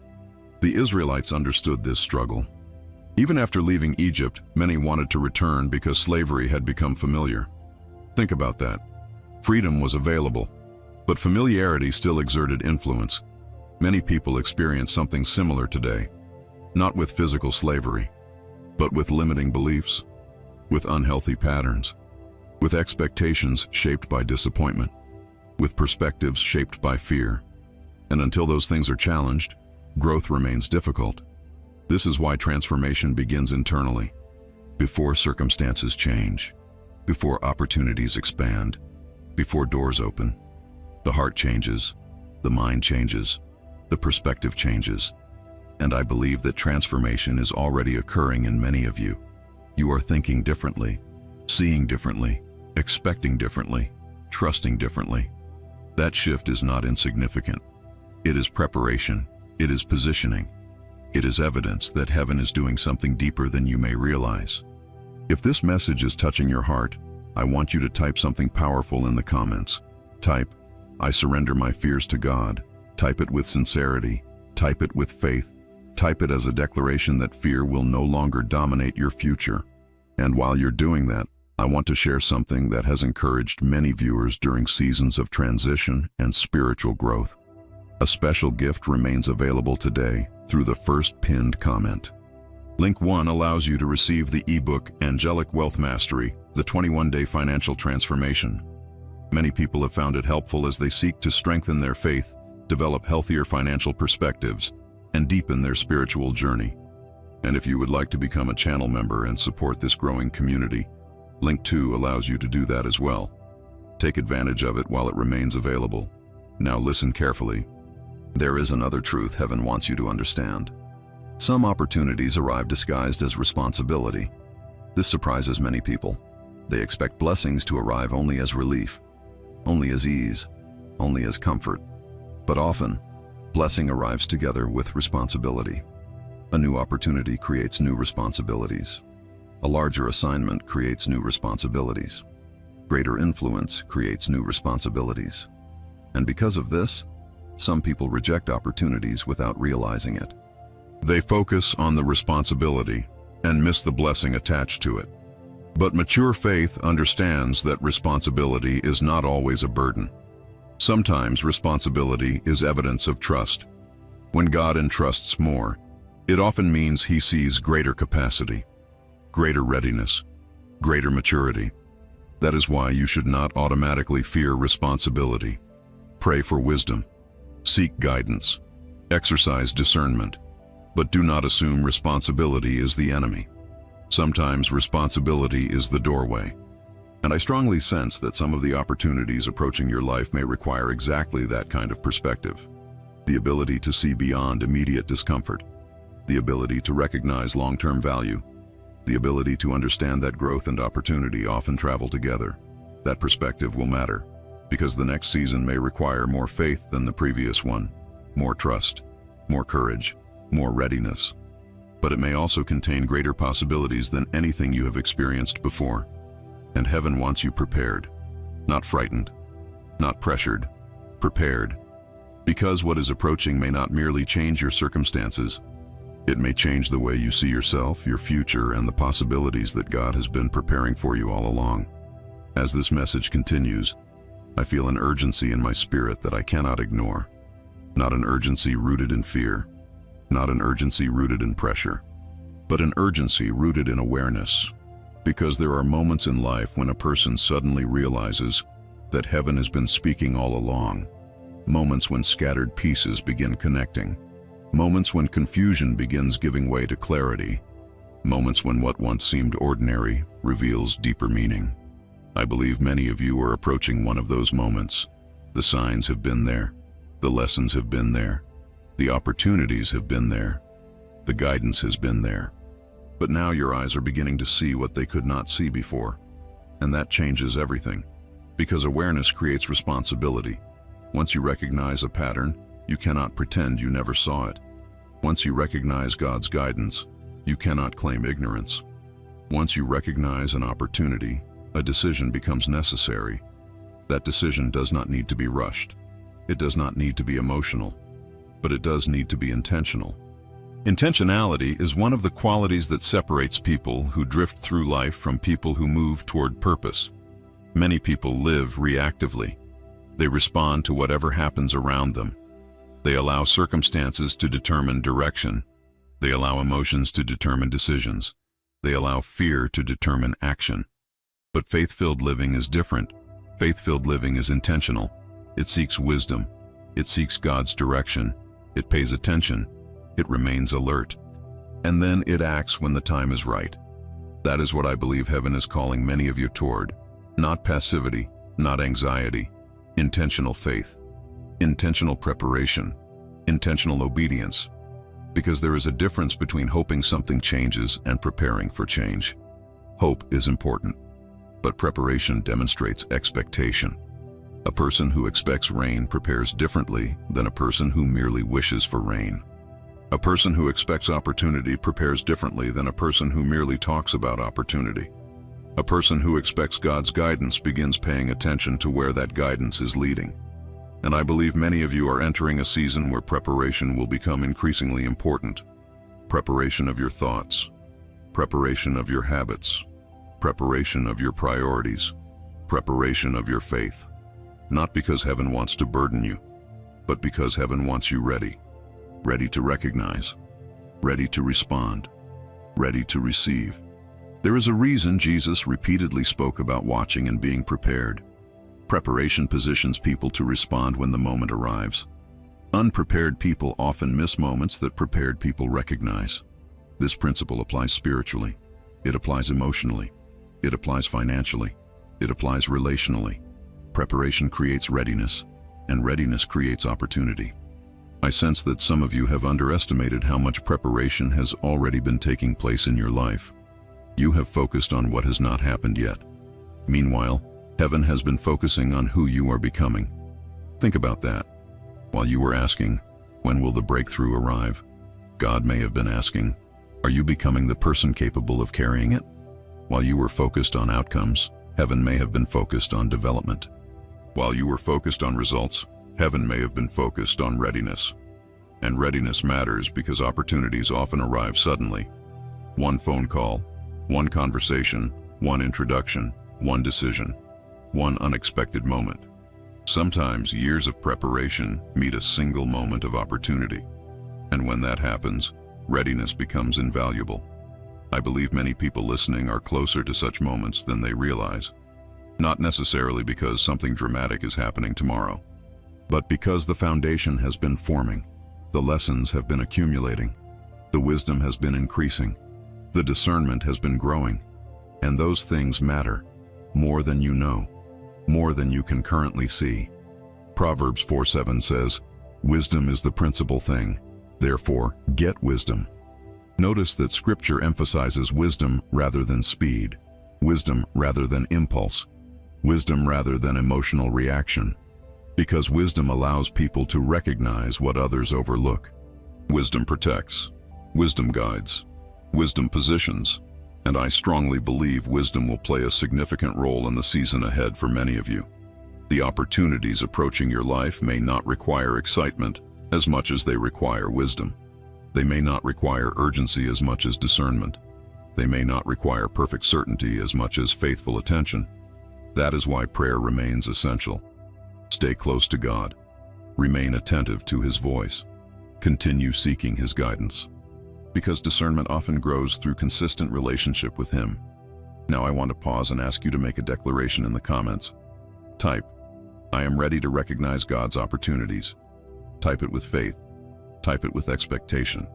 The Israelites understood this struggle. Even after leaving Egypt, many wanted to return because slavery had become familiar. Think about that. Freedom was available, but familiarity still exerted influence. Many people experience something similar today, not with physical slavery, but with limiting beliefs, with unhealthy patterns, with expectations shaped by disappointment, with perspectives shaped by fear. And until those things are challenged, growth remains difficult. This is why transformation begins internally, before circumstances change, before opportunities expand, before doors open. The heart changes, the mind changes, the perspective changes, and I believe that transformation is already occurring in many of you. You are thinking differently, seeing differently, expecting differently, trusting differently. That shift is not insignificant. It is preparation, it is positioning, it is evidence that heaven is doing something deeper than you may realize. If this message is touching your heart, I want you to type something powerful in the comments. Type, "I surrender my fears to God." Type it with sincerity. Type it with faith. Type it as a declaration that fear will no longer dominate your future. And while you're doing that, I want to share something that has encouraged many viewers during seasons of transition and spiritual growth. A special gift remains available today through the first pinned comment. Link 1 allows you to receive the ebook Angelic Wealth Mastery, the 21-day financial transformation. Many people have found it helpful as they seek to strengthen their faith, develop healthier financial perspectives, and deepen their spiritual journey. And if you would like to become a channel member and support this growing community, Link 2 allows you to do that as well. Take advantage of it while it remains available. Now listen carefully. There is another truth heaven wants you to understand. Some opportunities arrive disguised as responsibility. This surprises many people. They expect blessings to arrive only as relief, only as ease, only as comfort. But often, blessing arrives together with responsibility. A new opportunity creates new responsibilities. A larger assignment creates new responsibilities. Greater influence creates new responsibilities. And because of this, some people reject opportunities without realizing it. They focus on the responsibility and miss the blessing attached to it. But mature faith understands that responsibility is not always a burden. Sometimes responsibility is evidence of trust. When God entrusts more, it often means He sees greater capacity, greater readiness, greater maturity. That is why you should not automatically fear responsibility. Pray for wisdom, seek guidance, exercise discernment, but do not assume responsibility is the enemy. Sometimes responsibility is the doorway. And I strongly sense that some of the opportunities approaching your life may require exactly that kind of perspective. The ability to see beyond immediate discomfort, the ability to recognize long-term value, the ability to understand that growth and opportunity often travel together. That perspective will matter, because the next season may require more faith than the previous one, more trust, more courage, more readiness. But it may also contain greater possibilities than anything you have experienced before. And heaven wants you prepared, not frightened, not pressured, prepared. Because what is approaching may not merely change your circumstances, it may change the way you see yourself, your future, and the possibilities that God has been preparing for you all along. As this message continues, I feel an urgency in my spirit that I cannot ignore. Not an urgency rooted in fear, not an urgency rooted in pressure, but an urgency rooted in awareness. Because there are moments in life when a person suddenly realizes that heaven has been speaking all along. Moments when scattered pieces begin connecting. Moments when confusion begins giving way to clarity. Moments when what once seemed ordinary reveals deeper meaning. I believe many of you are approaching one of those moments. The signs have been there. The lessons have been there. The opportunities have been there. The guidance has been there. But now your eyes are beginning to see what they could not see before. And that changes everything, because awareness creates responsibility. Once you recognize a pattern, you cannot pretend you never saw it. Once you recognize God's guidance, you cannot claim ignorance. Once you recognize an opportunity, a decision becomes necessary. That decision does not need to be rushed. It does not need to be emotional, but it does need to be intentional. Intentionality is one of the qualities that separates people who drift through life from people who move toward purpose. Many people live reactively. They respond to whatever happens around them. They allow circumstances to determine direction. They allow emotions to determine decisions. They allow fear to determine action. But faith-filled living is different. Faith-filled living is intentional. It seeks wisdom. It seeks God's direction. It pays attention. It remains alert. And then it acts when the time is right. That is what I believe heaven is calling many of you toward. Not passivity, not anxiety. Intentional faith. Intentional preparation. Intentional obedience. Because there is a difference between hoping something changes and preparing for change. Hope is important, but preparation demonstrates expectation. A person who expects rain prepares differently than a person who merely wishes for rain. A person who expects opportunity prepares differently than a person who merely talks about opportunity. A person who expects God's guidance begins paying attention to where that guidance is leading. And I believe many of you are entering a season where preparation will become increasingly important. Preparation of your thoughts, preparation of your habits, preparation of your priorities, preparation of your faith. Not because heaven wants to burden you, but because heaven wants you ready. Ready to recognize, ready to respond, ready to receive. There is a reason Jesus repeatedly spoke about watching and being prepared. Preparation positions people to respond when the moment arrives. Unprepared people often miss moments that prepared people recognize. This principle applies spiritually. It applies emotionally. It applies financially. It applies relationally. Preparation creates readiness, and readiness creates opportunity. I sense that some of you have underestimated how much preparation has already been taking place in your life. You have focused on what has not happened yet. Meanwhile, heaven has been focusing on who you are becoming. Think about that. While you were asking, when will the breakthrough arrive? God may have been asking, are you becoming the person capable of carrying it? While you were focused on outcomes, heaven may have been focused on development. While you were focused on results, heaven may have been focused on readiness. And readiness matters because opportunities often arrive suddenly. One phone call, one conversation, one introduction, one decision. One unexpected moment. Sometimes years of preparation meet a single moment of opportunity. And when that happens, readiness becomes invaluable. I believe many people listening are closer to such moments than they realize. Not necessarily because something dramatic is happening tomorrow, but because the foundation has been forming, the lessons have been accumulating, the wisdom has been increasing, the discernment has been growing, and those things matter more than you know. More than you can currently see. Proverbs 4:7 says, wisdom is the principal thing. Therefore, get wisdom. Notice that Scripture emphasizes wisdom rather than speed, wisdom rather than impulse, wisdom rather than emotional reaction, because wisdom allows people to recognize what others overlook. Wisdom protects, wisdom guides, wisdom positions, and I strongly believe wisdom will play a significant role in the season ahead for many of you. The opportunities approaching your life may not require excitement as much as they require wisdom. They may not require urgency as much as discernment. They may not require perfect certainty as much as faithful attention. That is why prayer remains essential. Stay close to God. Remain attentive to His voice. Continue seeking His guidance. Because discernment often grows through consistent relationship with Him. Now I want to pause and ask you to make a declaration in the comments. Type, I am ready to recognize God's opportunities. Type it with faith. Type it with expectation.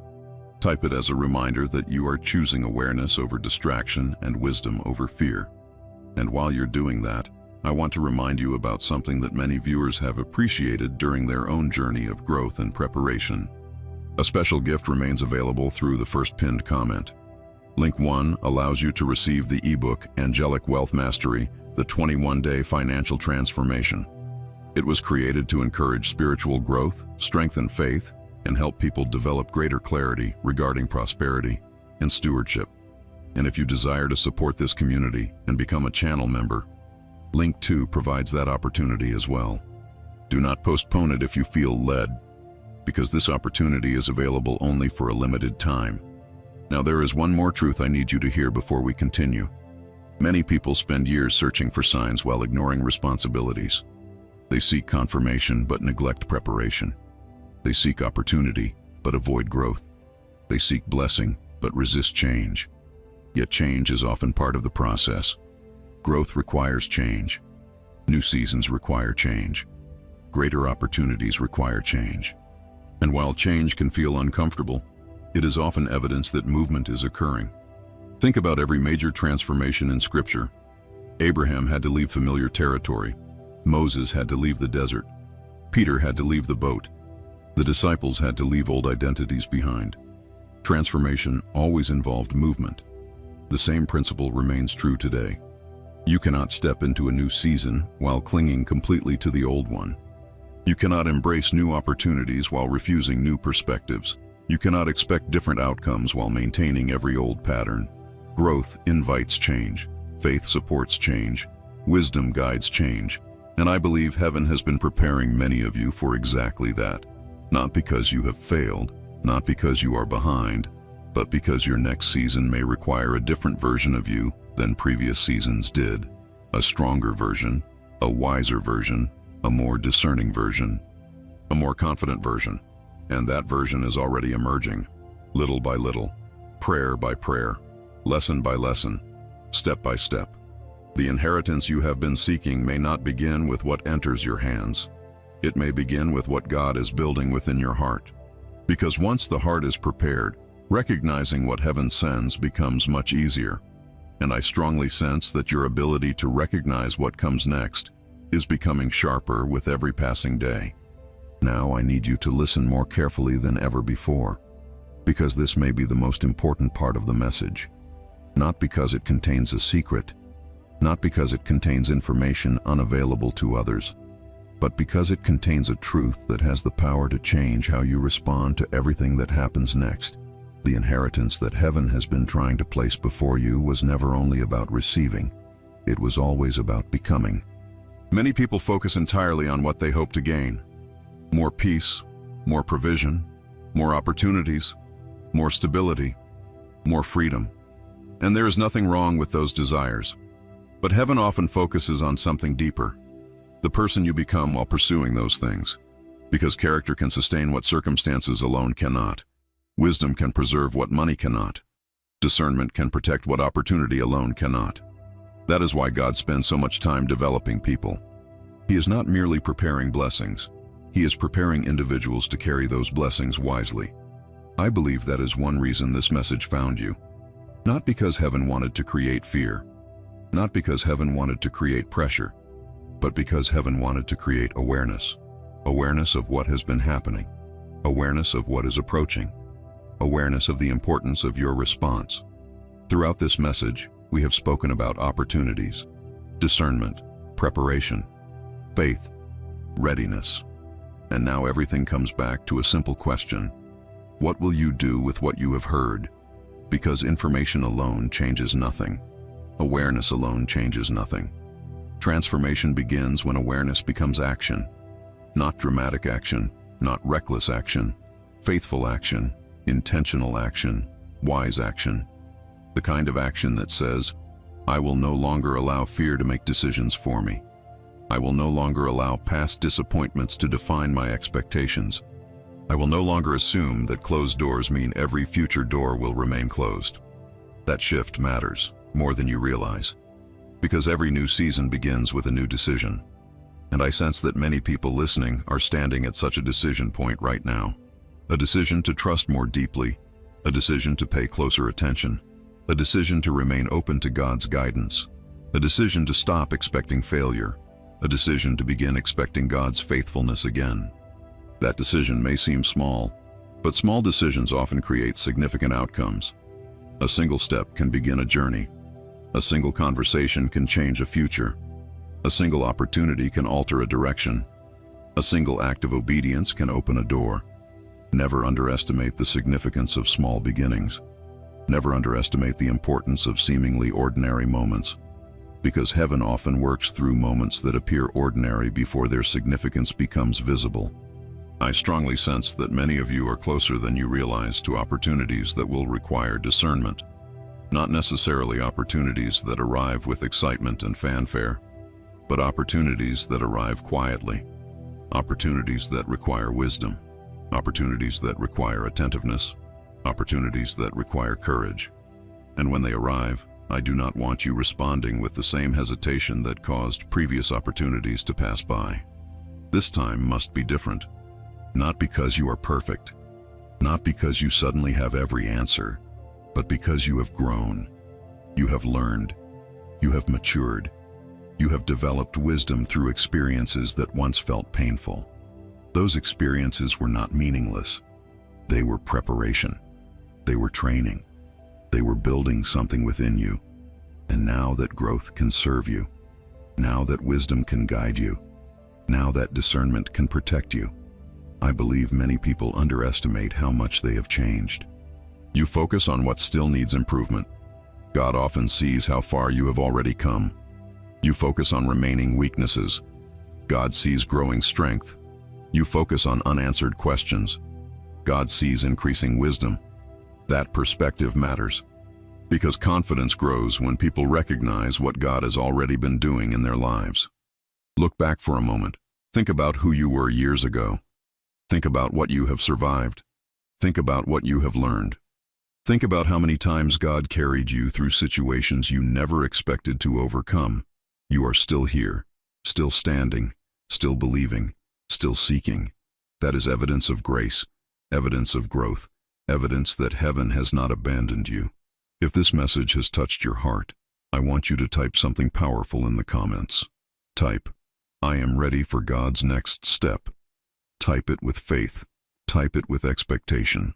Type it as a reminder that you are choosing awareness over distraction and wisdom over fear. And while you're doing that, I want to remind you about something that many viewers have appreciated during their own journey of growth and preparation. A special gift remains available through the first pinned comment. Link 1 allows you to receive the ebook Angelic Wealth Mastery, the 21-day financial transformation. It was created to encourage spiritual growth, strengthen faith, and help people develop greater clarity regarding prosperity and stewardship. And if you desire to support this community and become a channel member, Link 2 provides that opportunity as well. Do not postpone it if you feel led, because this opportunity is available only for a limited time. Now there is one more truth I need you to hear before we continue. Many people spend years searching for signs while ignoring responsibilities. They seek confirmation but neglect preparation. They seek opportunity, but avoid growth. They seek blessing, but resist change. Yet change is often part of the process. Growth requires change. New seasons require change. Greater opportunities require change. And while change can feel uncomfortable, it is often evidence that movement is occurring. Think about every major transformation in Scripture. Abraham had to leave familiar territory. Moses had to leave the desert. Peter had to leave the boat. The disciples had to leave old identities behind. Transformation always involved movement. The same principle remains true today. You cannot step into a new season while clinging completely to the old one. You cannot embrace new opportunities while refusing new perspectives. You cannot expect different outcomes while maintaining every old pattern. Growth invites change. Faith supports change. Wisdom guides change. And I believe heaven has been preparing many of you for exactly that. Not because you have failed, not because you are behind, but because your next season may require a different version of you than previous seasons did. A stronger version, a wiser version, a more discerning version, a more confident version. And that version is already emerging, little by little, prayer by prayer, lesson by lesson, step by step. The inheritance you have been seeking may not begin with what enters your hands. It may begin with what God is building within your heart. Because once the heart is prepared, recognizing what heaven sends becomes much easier. And I strongly sense that your ability to recognize what comes next is becoming sharper with every passing day. Now I need you to listen more carefully than ever before, because this may be the most important part of the message. Not because it contains a secret, not because it contains information unavailable to others, but because it contains a truth that has the power to change how you respond to everything that happens next. The inheritance that heaven has been trying to place before you was never only about receiving, it was always about becoming. Many people focus entirely on what they hope to gain. More peace, more provision, more opportunities, more stability, more freedom. And there is nothing wrong with those desires. But heaven often focuses on something deeper. The person you become while pursuing those things. Because character can sustain what circumstances alone cannot. Wisdom can preserve what money cannot. Discernment can protect what opportunity alone cannot. That is why God spends so much time developing people. He is not merely preparing blessings. He is preparing individuals to carry those blessings wisely. I believe that is one reason this message found you. Not because heaven wanted to create fear. Not because heaven wanted to create pressure. But because heaven wanted to create awareness. Awareness of what has been happening. Awareness of what is approaching. Awareness of the importance of your response. Throughout this message, we have spoken about opportunities, discernment, preparation, faith, readiness. And now everything comes back to a simple question. What will you do with what you have heard? Because information alone changes nothing. Awareness alone changes nothing. Transformation begins when awareness becomes action. Not dramatic action, not reckless action, faithful action, intentional action, wise action. The kind of action that says, I will no longer allow fear to make decisions for me. I will no longer allow past disappointments to define my expectations. I will no longer assume that closed doors mean every future door will remain closed. That shift matters more than you realize. Because every new season begins with a new decision. And I sense that many people listening are standing at such a decision point right now. A decision to trust more deeply, a decision to pay closer attention, a decision to remain open to God's guidance, a decision to stop expecting failure, a decision to begin expecting God's faithfulness again. That decision may seem small, but small decisions often create significant outcomes. A single step can begin a journey. A single conversation can change a future. A single opportunity can alter a direction. A single act of obedience can open a door. Never underestimate the significance of small beginnings. Never underestimate the importance of seemingly ordinary moments. Because heaven often works through moments that appear ordinary before their significance becomes visible. I strongly sense that many of you are closer than you realize to opportunities that will require discernment. Not necessarily opportunities that arrive with excitement and fanfare, but opportunities that arrive quietly. Opportunities that require wisdom. opportunities that require attentiveness, opportunities that require courage. And when they arrive, I do not want you responding with the same hesitation that caused previous opportunities to pass by. This time must be different. Not because you are perfect, not because you suddenly have every answer, but because you have grown, you have learned, you have matured, you have developed wisdom through experiences that once felt painful. Those experiences were not meaningless. They were preparation. They were training. They were building something within you. And now that growth can serve you, now that wisdom can guide you, now that discernment can protect you, I believe many people underestimate how much they have changed. You focus on what still needs improvement. God often sees how far you have already come. You focus on remaining weaknesses. God sees growing strength. You focus on unanswered questions. God sees increasing wisdom. That perspective matters, because confidence grows when people recognize what God has already been doing in their lives. Look back for a moment. Think about who you were years ago. Think about what you have survived. Think about what you have learned. Think about how many times God carried you through situations you never expected to overcome. You are still here, still standing, still believing, still seeking. That is evidence of grace, evidence of growth, evidence that heaven has not abandoned you. If this message has touched your heart, I want you to type something powerful in the comments. Type, "I am ready for God's next step." Type it with faith. Type it with expectation.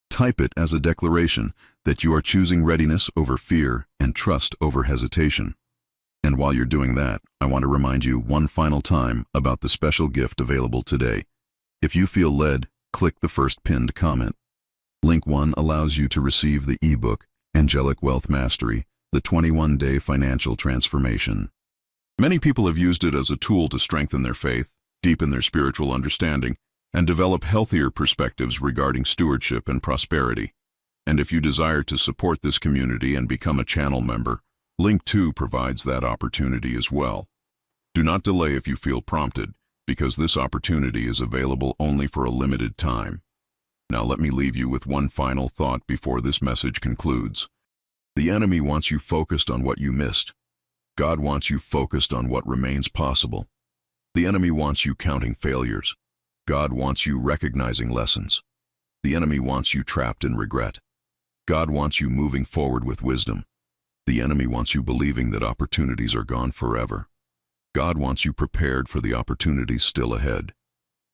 Type it as a declaration that you are choosing readiness over fear and trust over hesitation. And while you're doing that, I want to remind you one final time about the special gift available today. If you feel led, click the first pinned comment. Link 1 allows you to receive the ebook, Angelic Wealth Mastery, the 21-day financial transformation. Many people have used it as a tool to strengthen their faith, deepen their spiritual understanding, and develop healthier perspectives regarding stewardship and prosperity. And if you desire to support this community and become a channel member, Link 2 provides that opportunity as well. Do not delay if you feel prompted, because this opportunity is available only for a limited time. Now let me leave you with one final thought before this message concludes. The enemy wants you focused on what you missed. God wants you focused on what remains possible. The enemy wants you counting failures. God wants you recognizing lessons. The enemy wants you trapped in regret. God wants you moving forward with wisdom. The enemy wants you believing that opportunities are gone forever. God wants you prepared for the opportunities still ahead.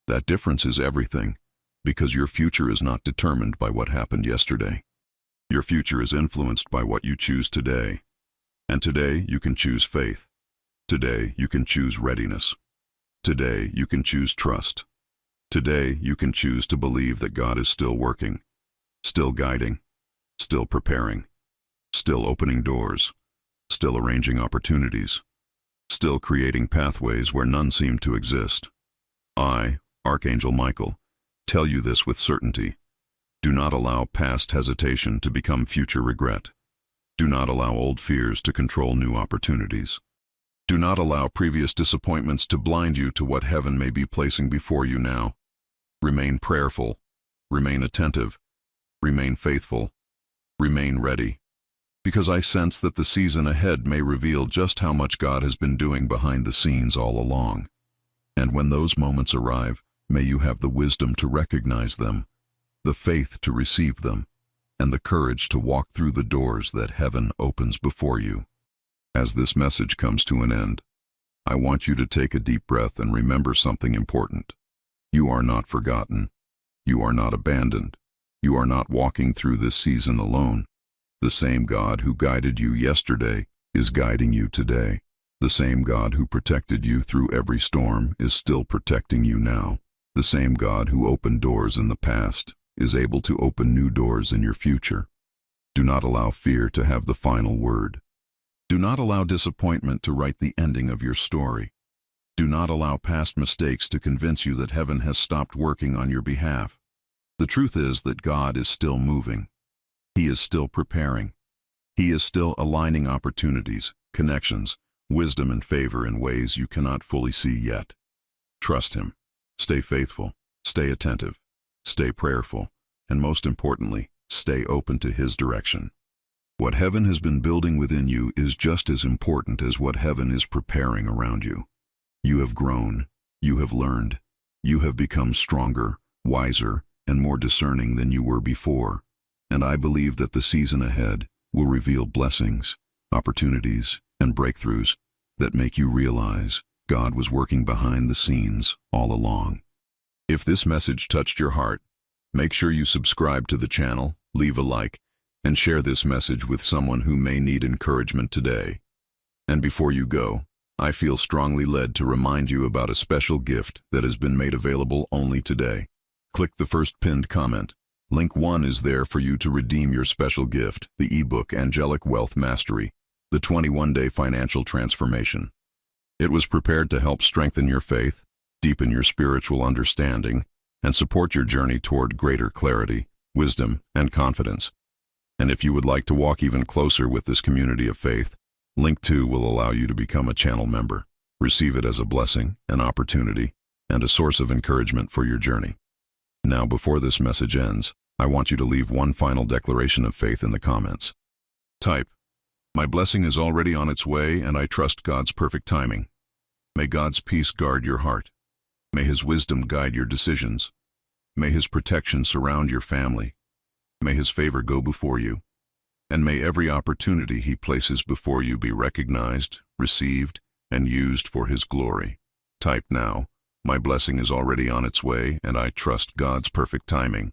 That difference is everything, because your future is not determined by what happened yesterday. Your future is influenced by what you choose today. And today you can choose faith. Today you can choose readiness. Today you can choose trust. Today you can choose to believe that God is still working, still guiding, still preparing, still opening doors, still arranging opportunities, still creating pathways where none seem to exist. I, Archangel Michael, tell you this with certainty. Do not allow past hesitation to become future regret. Do not allow old fears to control new opportunities. Do not allow previous disappointments to blind you to what heaven may be placing before you now. Remain prayerful, remain attentive, remain faithful, remain ready, because I sense that the season ahead may reveal just how much God has been doing behind the scenes all along. And when those moments arrive, may you have the wisdom to recognize them, the faith to receive them, and the courage to walk through the doors that heaven opens before you. As this message comes to an end, I want you to take a deep breath and remember something important. You are not forgotten. You are not abandoned. You are not walking through this season alone. The same God who guided you yesterday is guiding you today. The same God who protected you through every storm is still protecting you now. The same God who opened doors in the past is able to open new doors in your future. Do not allow fear to have the final word. Do not allow disappointment to write the ending of your story. Do not allow past mistakes to convince you that heaven has stopped working on your behalf. The truth is that God is still moving. He is still preparing. He is still aligning opportunities, connections, wisdom and favor in ways you cannot fully see yet. Trust Him. Stay faithful. Stay attentive. stay prayerful, and most importantly, stay open to His direction. What heaven has been building within you is just as important as what heaven is preparing around you. You have grown, you have learned, you have become stronger, wiser, and more discerning than you were before, and I believe that the season ahead will reveal blessings, opportunities, and breakthroughs that make you realize God was working behind the scenes all along. If this message touched your heart, make sure you subscribe to the channel, leave a like, and share this message with someone who may need encouragement today. And before you go, I feel strongly led to remind you about a special gift that has been made available only today. Click the first pinned comment. Link 1 is there for you to redeem your special gift, the ebook Angelic Wealth Mastery, the 21-day financial transformation. It was prepared to help strengthen your faith, deepen your spiritual understanding, and support your journey toward greater clarity, wisdom, and confidence. And if you would like to walk even closer with this community of faith, Link 2 will allow you to become a channel member. Receive it as a blessing, an opportunity, and a source of encouragement for your journey. Now, before this message ends, I want you to leave one final declaration of faith in the comments. Type, "My blessing is already on its way, and I trust God's perfect timing." May God's peace guard your heart. May His wisdom guide your decisions. May His protection surround your family. May His favor go before you. And may every opportunity He places before you be recognized, received, and used for His glory. Type now, "My blessing is already on its way, and I trust God's perfect timing."